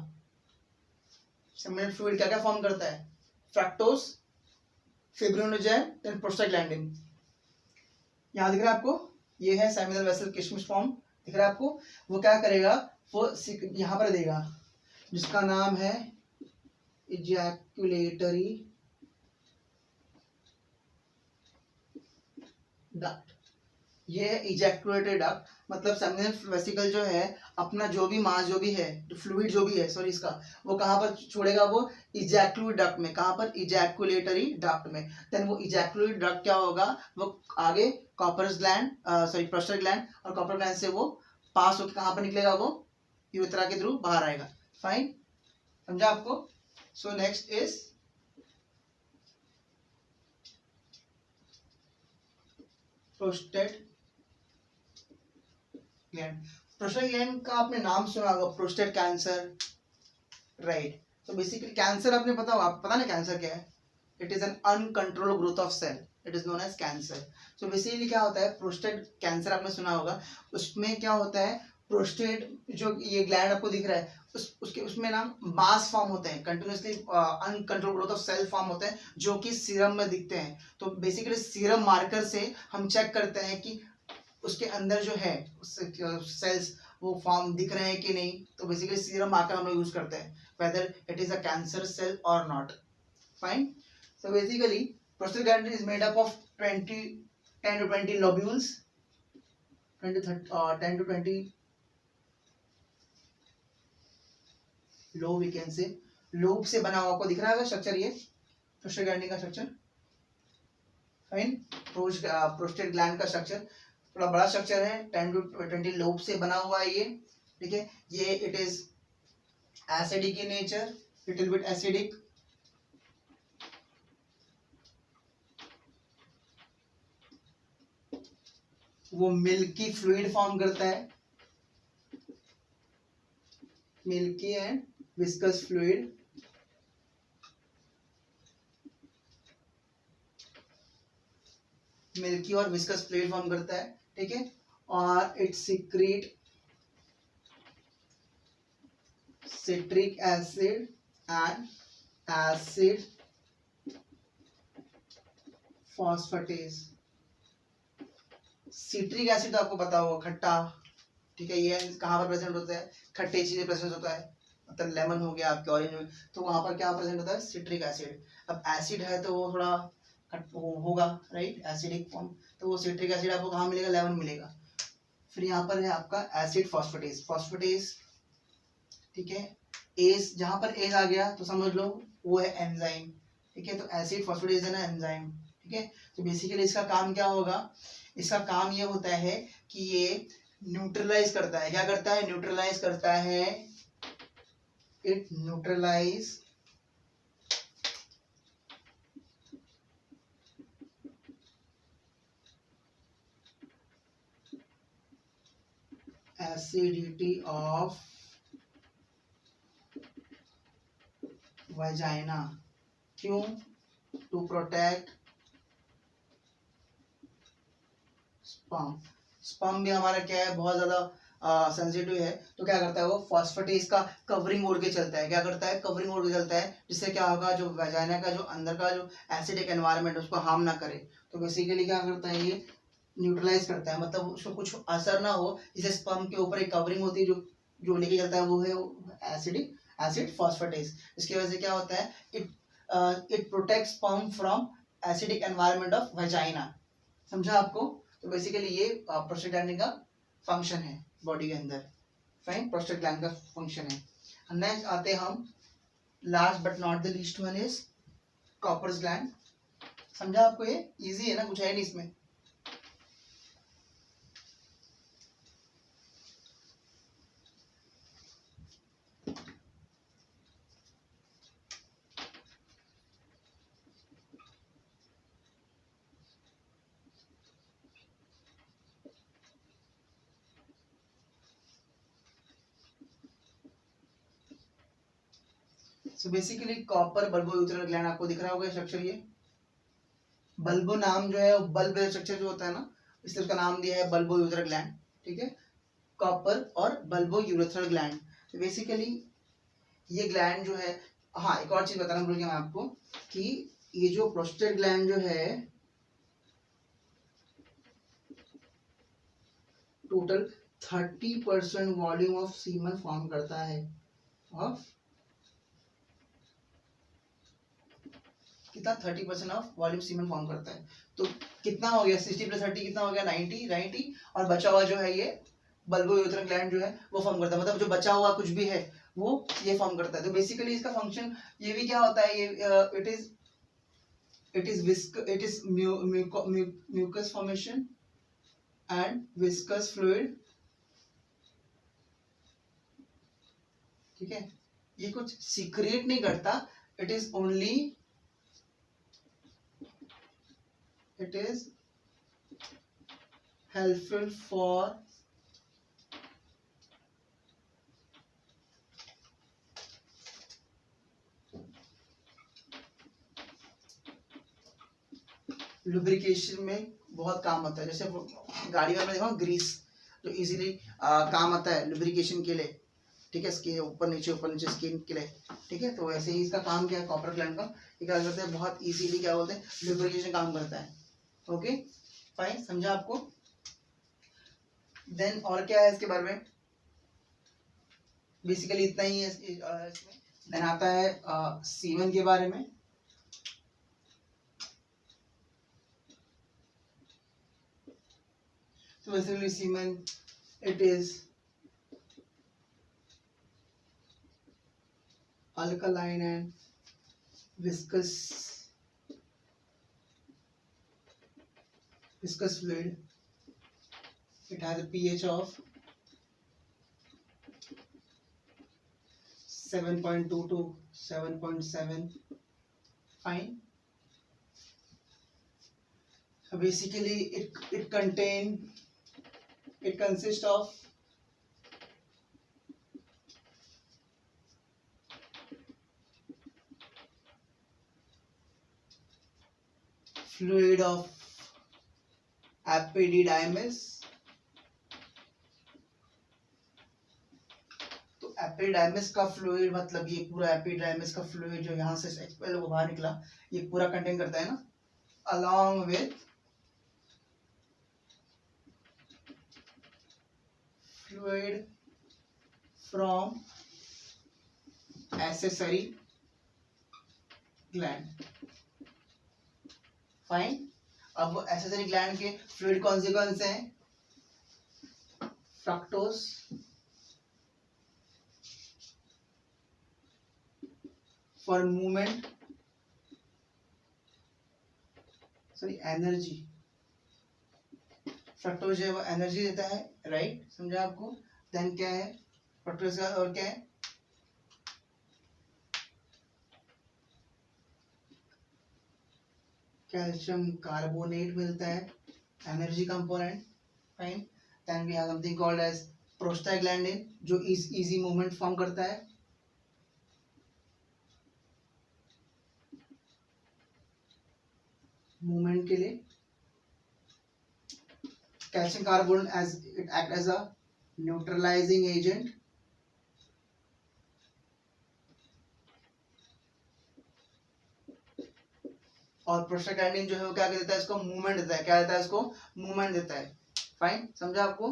सेमिनल फ्लूइड क्या क्या फॉर्म करता है, फ्रक्टोज, फिब्रिनोजेन, देन प्रोस्टाग्लैंडिन। यहाँ दिख रहा है आपको, ये है सेमिनल वेसल किशमिश फॉर्म, दिख रहा है आपको। वो क्या करेगा, वो यहाँ पर देगा, जिसका नाम है इजैकुलेटरी डक्ट। ये है इजैकुलेटरी डक्ट, मतलब सेमिनल वेसिकल जो है अपना जो भी मास जो भी है, फ्लूइड जो भी है, सॉरी, इसका वो कहाँ पर छोड़ेगा, वो इजैकुलेटरी डक्ट में। कहाँ पर, इजैकुलेटरी डक्ट में। देन वो इजैकुलेटरी डक्ट क्या होगा, वो आगे कॉपर्स ग्लैंड, सॉरी प्रोस्टाग्लैंड, और कॉपर ग्लैंड से वो पास होकर कहाँ पर निकलेगा, वो यूरेथ्रा के थ्रू बाहर आएगा। फाइन, समझा आपको। So next is prostate gland. Prostate gland का आपने नाम सुना होगा, प्रोस्टेट कैंसर, राइट। तो बेसिकली कैंसर आपने पता होगा, आपको पता ना कैंसर क्या है, it is an uncontrolled growth of cell, it is known as cancer. So basically क्या होता है, प्रोस्टेट कैंसर आपने सुना होगा, उसमें क्या होता है, प्रोस्टेट जो ये ग्लैंड आपको दिख रहा है, उसमें ना मास फॉर्म होते हैं, continuously uncontrolled growth of cell form होते हैं, जो कि सीरम में दिखते हैं। तो बेसिकली सीरम मार्कर से हम चेक करते हैं कि उसके अंदर जो है सेल्स वो फॉर्म दिख रहे हैं कि नहीं। तो बेसिकली सीरम मार्कर हम लोग यूज करते हैं, whether it is a cancer cell or not. Fine. So basically prostate gland is made up of 10 to 20 lobules, 10 to 20 lobe, we can say lobe से बना हुआ, आपको दिख रहा है स्ट्रक्चर, ये प्रोस्टेट ग्लैंड का स्ट्रक्चर। फाइन, प्रोस्टेट ग्लैंड का स्ट्रक्चर थोड़ा बड़ा स्ट्रक्चर है, 10 to 20 लोब से बना हुआ है ये, ठीक है। ये it is acidic in nature, little bit acidic. वो मिल्की फ्लूइड फॉर्म करता है, milky and viscous fluid, milky और विस्कस फ्लूइड फॉर्म करता है, ठीक है, और it secret citric acid and acid phosphatase. Citric acid तो आपको पता होगा, खट्टा, ठीक है, ये कहाँ पर प्रेजेंट होता है, खट्टे चीजें प्रेजेंट होता है, मतलब लेमन हो गया आपके, ऑरेंज हो गया, तो वहां पर क्या प्रेजेंट होता है, सिट्रिक एसिड। अब एसिड है तो वो थोड़ा होगा, राइट, एसिडिक फॉर्म, तो वो सिट्रिक एसिड आपको कहाँ मिलेगा, लेमन मिलेगा। फिर यहाँ पर है आपका एसिड फॉस्फेटेज, फॉस्फेटेज, ठीक है, एस, जहां पर एस आ गया तो समझ लो वो है एंजाइम, ठीक है, तो एसिड फॉस्फेटेज है ना एंजाइम, ठीक है। तो बेसिकली इसका काम क्या होगा, इसका काम ये होता है कि ये न्यूट्रलाइज करता है, क्या करता है, न्यूट्रलाइज करता है, it neutralize acidity of vagina, क्यों, टू प्रोटेक्ट स्पर्म। स्पर्म भी हमारा क्या है, बहुत ज्यादा सेंसिटिव है, तो क्या करता है वो फॉस्फेटेज का कवरिंग ओढ़ के चलता है, क्या करता है, कवरिंग ओढ़ के चलता है, जिससे क्या होगा, जो वजाइना का जो अंदर का जो एसिडिक एनवायरनमेंट उसको हार्म ना करे। तो बेसिकली क्या करता है, ये न्यूट्रलाइज करता है, मतलब उसको कुछ असर ना हो, जिसे स्पर्म के ऊपर एक कवरिंग होती है जो जो लेके चलता है, वो है एसिडिक एसिड फॉस्फेटेज। इसकी वजह से क्या होता है, it protects sperm from acidic environment of vagina. समझा आपको। तो बेसिकली ये प्रोस्टेट ग्लैंड का फंक्शन है बॉडी के अंदर, फाइन, प्रोस्टेट ग्लैंड का फंक्शन है। नेक्स्ट आते हम, last but not the least one is Cowper's gland. समझा आपको, ये इजी है ना, कुछ है नहीं इसमें। सो बेसिकली कॉपर बल्बोयूथरल ग्लैंड आपको दिख रहा होगा स्ट्रक्चर, ये बल्बो नाम जो है, बल्ब स्ट्रक्चर जो होता है ना, इसलिए उसका नाम दिया है बल्बोयूथरल ग्लैंड, ठीक है, कॉपर और बल्बोयूथरल ग्लैंड। तो बेसिकली ये ग्लैंड जो है, हाँ एक और चीज बताना भूल गया मैं आपको, कि ये जो प्रोस्टेट ग्लैंड जो है total 30% volume of semen form करता है, ऑफ कितना, 30% ऑफ वॉल्यूम सीमन फॉर्म करता है। तो कितना हो गया, 60 + 30 कितना हो गया, 90, और बचा हुआ जो है ये बल्बोयूथरल ग्लैंड जो है वो फॉर्म करता है, मतलब जो बचा हुआ कुछ भी है वो ये फॉर्म करता है। तो बेसिकली इसका फंक्शन ये भी क्या होता है, ये it is mucus formation and viscous fluid, ठीक है, ये कुछ सीक्रेट नहीं करता, it is only, it is helpful for lubrication में बहुत काम आता है। जैसे गाड़ी में देखो ग्रीस जो इजीली काम आता है लुब्रिकेशन के लिए, ठीक है, इसके ऊपर नीचे स्किन के लिए, ठीक है, तो वैसे ही इसका काम क्या है, कॉपर ग्लैंड का ये क्या करते हैं, बहुत इजीली क्या बोलते हैं, लुब्रिकेशन काम करता है। ओके फाइन, समझा आपको। देन और क्या है इसके बारे में, बेसिकली इतना ही है इसमें। देन आता है सीमन के बारे में। So basically semen, it is alkaline and viscous fluid. It has a pH of 7.2 to 7.7. Fine. So basically it consists of fluid of epididymis. तो एपिडिडाइमिस का फ्लूइड मतलब ये पूरा एपिडिडाइमिस का फ्लूइड जो यहाँ से एक्सपेल वो बाहर निकला, ये पूरा कंटेन करता है ना, along with fluid from accessory gland। Fine. अब वो एक्सेसरी ग्लैंड के फ्लूइड कौन से हैं? Fructose, for movement, sorry energy. Fructose जो है वो एनर्जी देता है, राइट, समझा आपको। देन क्या है फ्रक्टोज का, और क्या है? कैल्शियम कार्बोनेट मिलता है, energy component. Fine. Then we have something called as prostaglandin जो इजी मूवमेंट फॉर्म करता है। मूवमेंट के लिए calcium carbonate as it act as a neutralizing agent. और प्रोस्टाग्लैंडिन जो है वो क्या देता है? इसको मूवमेंट देता है। क्या देता है? इसको मूवमेंट देता है। फाइन, समझा आपको।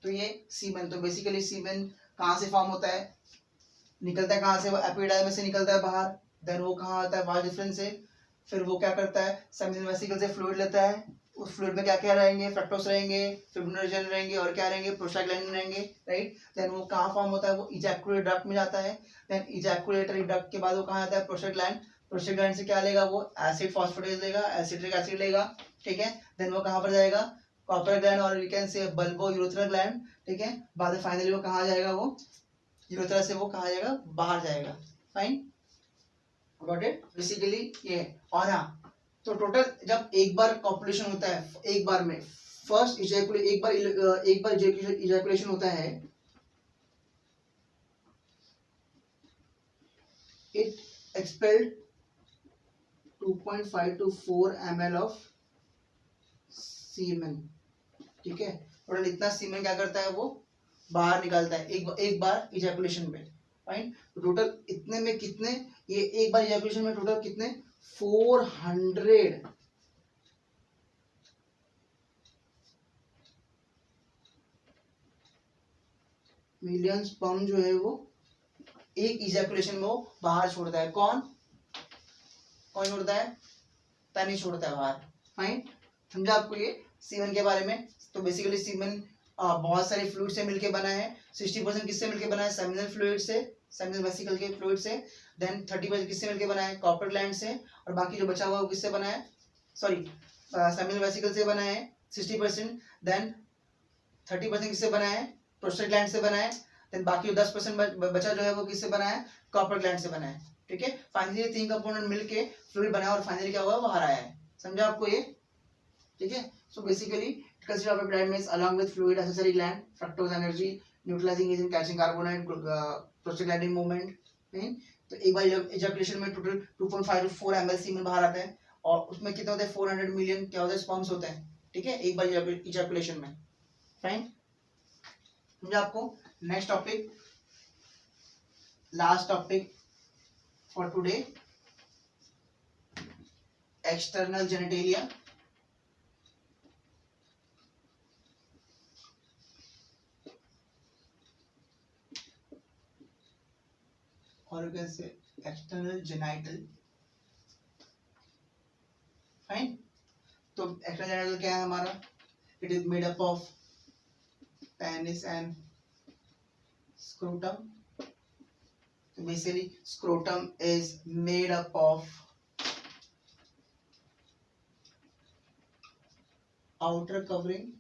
तो ये सीमेन, तो बेसिकली सीमेन कहाँ से फॉर्म होता है? निकलता है कहाँ से? वो एपिडाइमिस से निकलता है बाहर। देन वो कहाँ आता है? वाज डिफरेंस से। फिर वो क्या करता है? सेमिनल वेसिकल से फ्लूइड लेता है। उस फ्लूइड में क्या क्या रहेंगे? फ्रक्टोज रहेंगे, फिब्रिनोजन रहेंगे, और क्या रहेंगे? प्रोस्टाग्लैंडिन रहेंगे, राइट। देन वो कहाँ फॉर्म होता है? वो इजैकुलेट डक्ट में जाता है। देन इजैकुलेटरी डक्ट के बाद वो कहाँ आता है? प्रोस्टाग्लैंड। प्रोस्टाग्लैंड से क्या लेगा? वो एसिड फॉस्फेटेज लेगा, एसिट्रिक एसिड लेगा, ठीक है। देन वो कहाँ पर जाएगा? कॉपर ग्लैंड, और we can say bulbourethral gland, ठीक है। बाद में फाइनली वो कहाँ जाएगा? वो यूरेथ्रा से वो कहाँ जाएगा? बाहर जाएगा। Fine, got it. बेसिकली ये। और हाँ, तो टोटल जब एक बार कॉपुलेशन होता है, एक बार में फर्स्ट एक बार इजैकुलेशन होता है, it expelled 2.5 to 4 ml of semen, ठीक है। टोटल इतना सीमेन क्या करता है? वो बाहर निकालता है एक बार इजैकुलेशन में। फाइन। तो टोटल इतने में कितने, ये एक बार इजैकुलेशन में टोटल कितने? 400 मिलियन स्पर्म जो है वो एक इजैकुलेशन में वो बाहर छोड़ता है। कौन कौन छोड़ता है? तनी छोड़ता है बाहर। फाइन, समझा आपको ये सीमेन के बारे में। तो बेसिकली सीमेन बहुत सारे फ्लूइड से मिलके बना है। 60% किससे मिलके बना है? सेमिनल फ्लूइड से, सेमिनल वेसिकल के फ्लूइड से। देन 30% किससे मिलके बना है? कॉपर ग्लैंड से। और बाकी जो बचा हुआ वो किससे बना है? सॉरी, सेमिनल वेसिकल से बना है 60%। देन 30% किससे बना है? प्रोस्टेट से बना है। देन बाकी 10% बचा जो है वो किससे बना है? कॉपर ग्लैंड से बना है, ठीक है। फाइनली ये तीन कंपोनेंट मिलके फ्लूइड बना है, और फाइनली क्या हुआ? बाहर आया है। समझा आपको ये, ठीक है। So basically consider of epididymis along with fluid accessory gland, fructose energy, neutralizing agent, calcium carbonate, prostaglandin movement, तो एक बार ejaculation में टोटल 2.5 to 4 ml सीमेन बाहर आता है, और उसमें कितने होते हैं? 400 मिलियन क्या होता है? स्पर्म्स होते हैं, ठीक है, एक बार ejaculation में। फाइन, समझा आपको। Next topic, last topic for today, external genitalia. और you can say external genital. Fine. तो एक्सटर्नल जेनाइटल क्या है हमारा? It is made up of penis and scrotum. तो basically scrotum is made up of outer covering.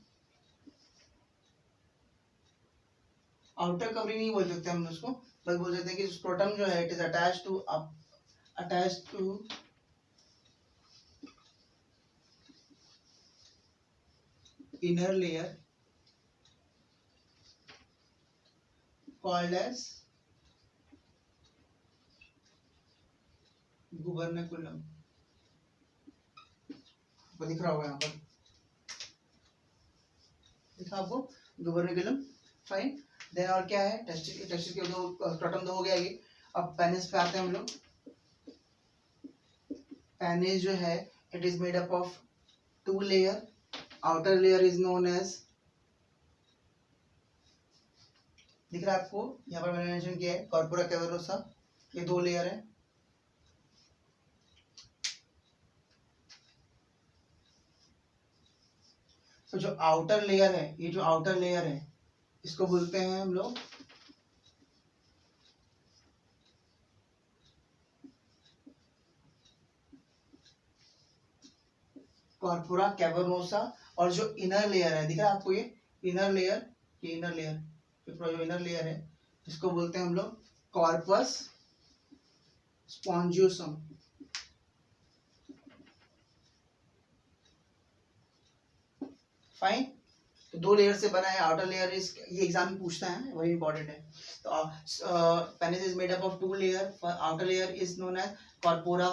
Outer covering नहीं बोल सकते हम उसको, बस बोल सकते हैं कि स्क्रोटम जो है it is attached to inner layer called as gubernaculum। वो दिख रहा होगा यहाँ पर, दिखा आपको गुबर्निकुलम। फाइन, देन और क्या है, टेस्टिस के दो, स्क्रोटम दो हो गया ये। अब पेनिस पे आते हैं हम लोग। पेनिस जो है it is made up of 2 layer. Outer layer is known as, दिख रहा है आपको यहाँ पर मैंने मेंशन किया है कॉर्पोरा कैवर्नोसा, ये 2 लेयर है। तो जो आउटर लेयर है, ये जो आउटर लेयर है इसको बोलते हैं हम लोग कॉर्पोरा कैवर्नोसा। और जो इनर लेयर है, दिख रहा है आपको ये इनर लेयर, ये इनर लेयर, जो इनर लेयर है इसको बोलते हैं हम लोग कॉर्पस स्पॉन्जियोसम। फाइन, तो 2 लेयर से बना है। आउटर लेयर इज, ये एग्जाम में पूछता है, वही इंपॉर्टेंट है। तो penis is made up of 2 layer. Outer layer is known as corpora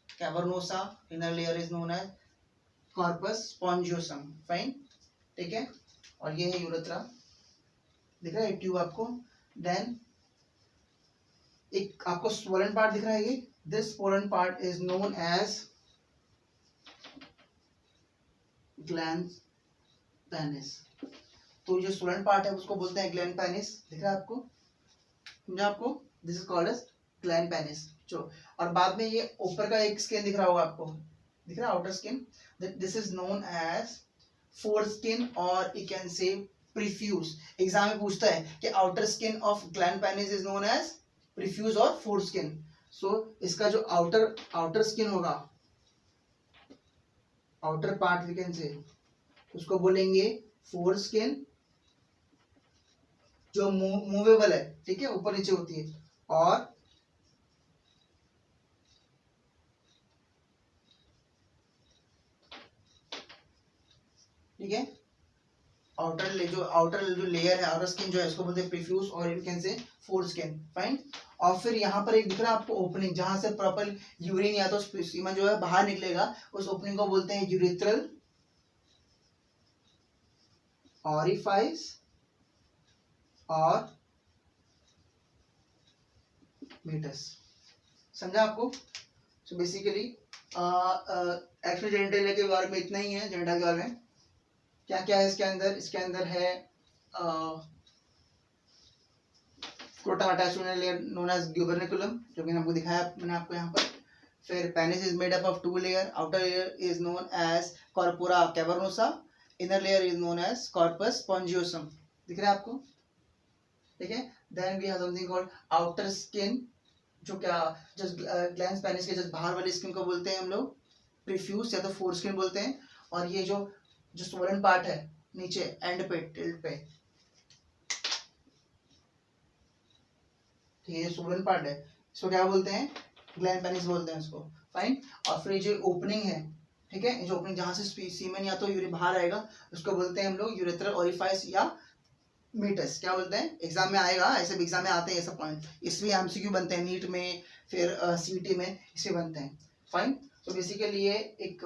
cavernosa, inner layer is known as corpus spongiosum. Fine, ठीक है। और ये है यूरेथ्रा, दिख रहा है ट्यूब आपको। देन एक आपको स्वोलन पार्ट दिख रहा है, ये this swollen part is known as gland penis. तो जो स्वोलन पार्ट है उसको बोलते हैं ग्लैंड पेनिस, दिख रहा है आपको, समझा आपको, this is called as gland penis. जो और बाद में ये ऊपर का एक स्किन दिख रहा होगा आपको, दिख रहा है outer skin, this is known as foreskin और you can say prepuce. Exam में पूछता है कि outer skin of glans penis is known as prepuce और फोरस्किन। सो इसका जो आउटर स्किन होगा, outer part we can say, उसको बोलेंगे फोरस्किन, जो मूवेबल है, ठीक है, ऊपर नीचे होती है। और ठीक है, आउटर जो लेयर है, आउटर स्किन जो है उसको बोलते हैं प्रीफ्यूज और यू कैन से फोरस्किन। फाइन, और फिर यहाँ पर एक दिख रहा है आपको ओपनिंग, जहां से प्रॉपर यूरिन या तो सीमन जो है बाहर निकलेगा, उस ओपनिंग को बोलते हैं यूरेथ्रल ऑरिफाइस और मीटस। समझा आपको? सो बेसिकली एक्चुअली जेनिटल के बारे में इतना ही है। जेनिटल के बारे में क्या क्या है इसके अंदर, इसके अंदर है scrotum attached layer known as gubernaculum, जो कि आपको दिखाया मैंने आपको यहाँ पर। फिर penis is made up of 2 layer, outer layer is known as corpora cavernosa, inner layer is known as corpus spongiosum. दिख रहा है आपको, ठीक है। Then we have something called outer skin, जो क्या जस्ट ग्लैंड पेनिस के जस्ट बाहर वाली स्किन को बोलते हैं हम लोग प्रीफ्यूज या तो फोरस्किन बोलते हैं। और ये जो स्वोलन पार्ट है नीचे एंड पे, टिल्ट पे, ये स्वोलन पार्ट है, इसको क्या बोलते हैं, ग्लैंड पेनिस बोलते हैं इसको। फाइन, और फिर जो ओपनिंग है, ठीक है, जो ओपनिंग जहां से सीमेन या तो यूरिन बाहर आएगा उसको बोलते हैं हम लोग यूरेथ्रल ऑरिफाइस या मीटस। क्या बोलते हैं, एग्जाम में आएगा, ऐसे भी एग्जाम में आते हैं ये सब पॉइंट, इसलिए एमसीक्यू बनते हैं नीट में, फिर सीटी में, इससे बनते हैं। फाइन, तो बेसिकली ये एक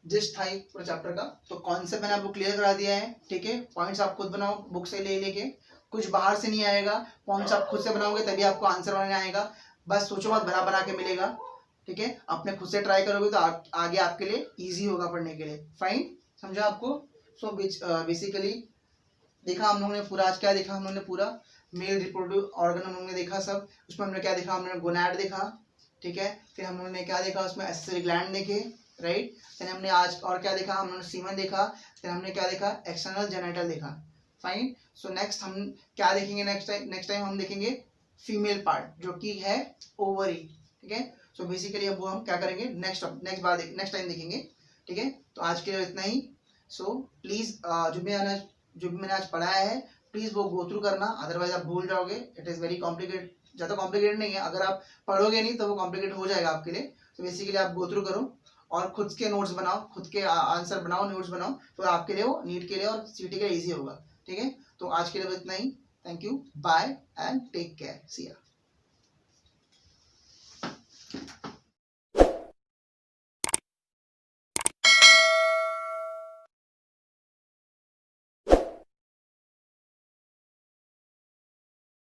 जिस्ट था पूरा चैप्टर का। तो कॉन्सेप्ट मैंने आपको क्लियर करा दिया है, ठीक है। पॉइंट्स आप खुद बनाओ बुक से ले लेके, कुछ बाहर से नहीं आएगा, पॉइंट्स आप खुद से बनाओगे तभी आपको आंसर बनाने आएगा। बस सोचो मत, बना के मिलेगा, ठीक है। अपने खुद से ट्राई करोगे तो आगे आपके लिए इजी होगा पढ़ने के लिए। फाइन, समझा आपको? सो बेसिकली देखा हम लोगों ने पूरा, आज क्या देखा हम लोगों ने, पूरा मेल रिप्रोडक्टिव ऑर्गन हम लोगों ने देखा सब। उसमें हमने क्या देखा, हमने गोनैड देखा, ठीक है। फिर हम लोगों ने क्या देखा, उसमें एक्सेसरी ग्लैंड देखे, राइट। फिर हमने आज और क्या देखा, हमने सीमन देखा। फिर हमने क्या देखा, एक्सटर्नल जेनिटल देखा। फाइन, सो नेक्स्ट हम क्या देखेंगे, नेक्स्ट टाइम हम देखेंगे फीमेल पार्ट, जो कि है ओवरी, ठीक है। सो बेसिकली अब वो हम क्या करेंगे, नेक्स्ट टाइम देखेंगे, ठीक है। तो आज के लिए इतना ही। सो प्लीज जो भी मैंने आज पढ़ाया है, प्लीज वो गो थ्रू करना, अदरवाइज आप भूल जाओगे। इट इज वेरी कॉम्प्लिकेटेड, ज़्यादा कॉम्प्लिकेटेड नहीं है, अगर आप पढ़ोगे नहीं तो वो कॉम्प्लिकेट हो जाएगा आपके लिए। तो बेसिकली आप गो थ्रू करो और खुद के नोट्स बनाओ, खुद के आंसर बनाओ, नोट्स बनाओ, तो आपके लिए वो नीट के लिए और सीटी के लिए ईजी होगा, ठीक है। तो आज के लिए इतना ही। Thank you, bye and take care, see या।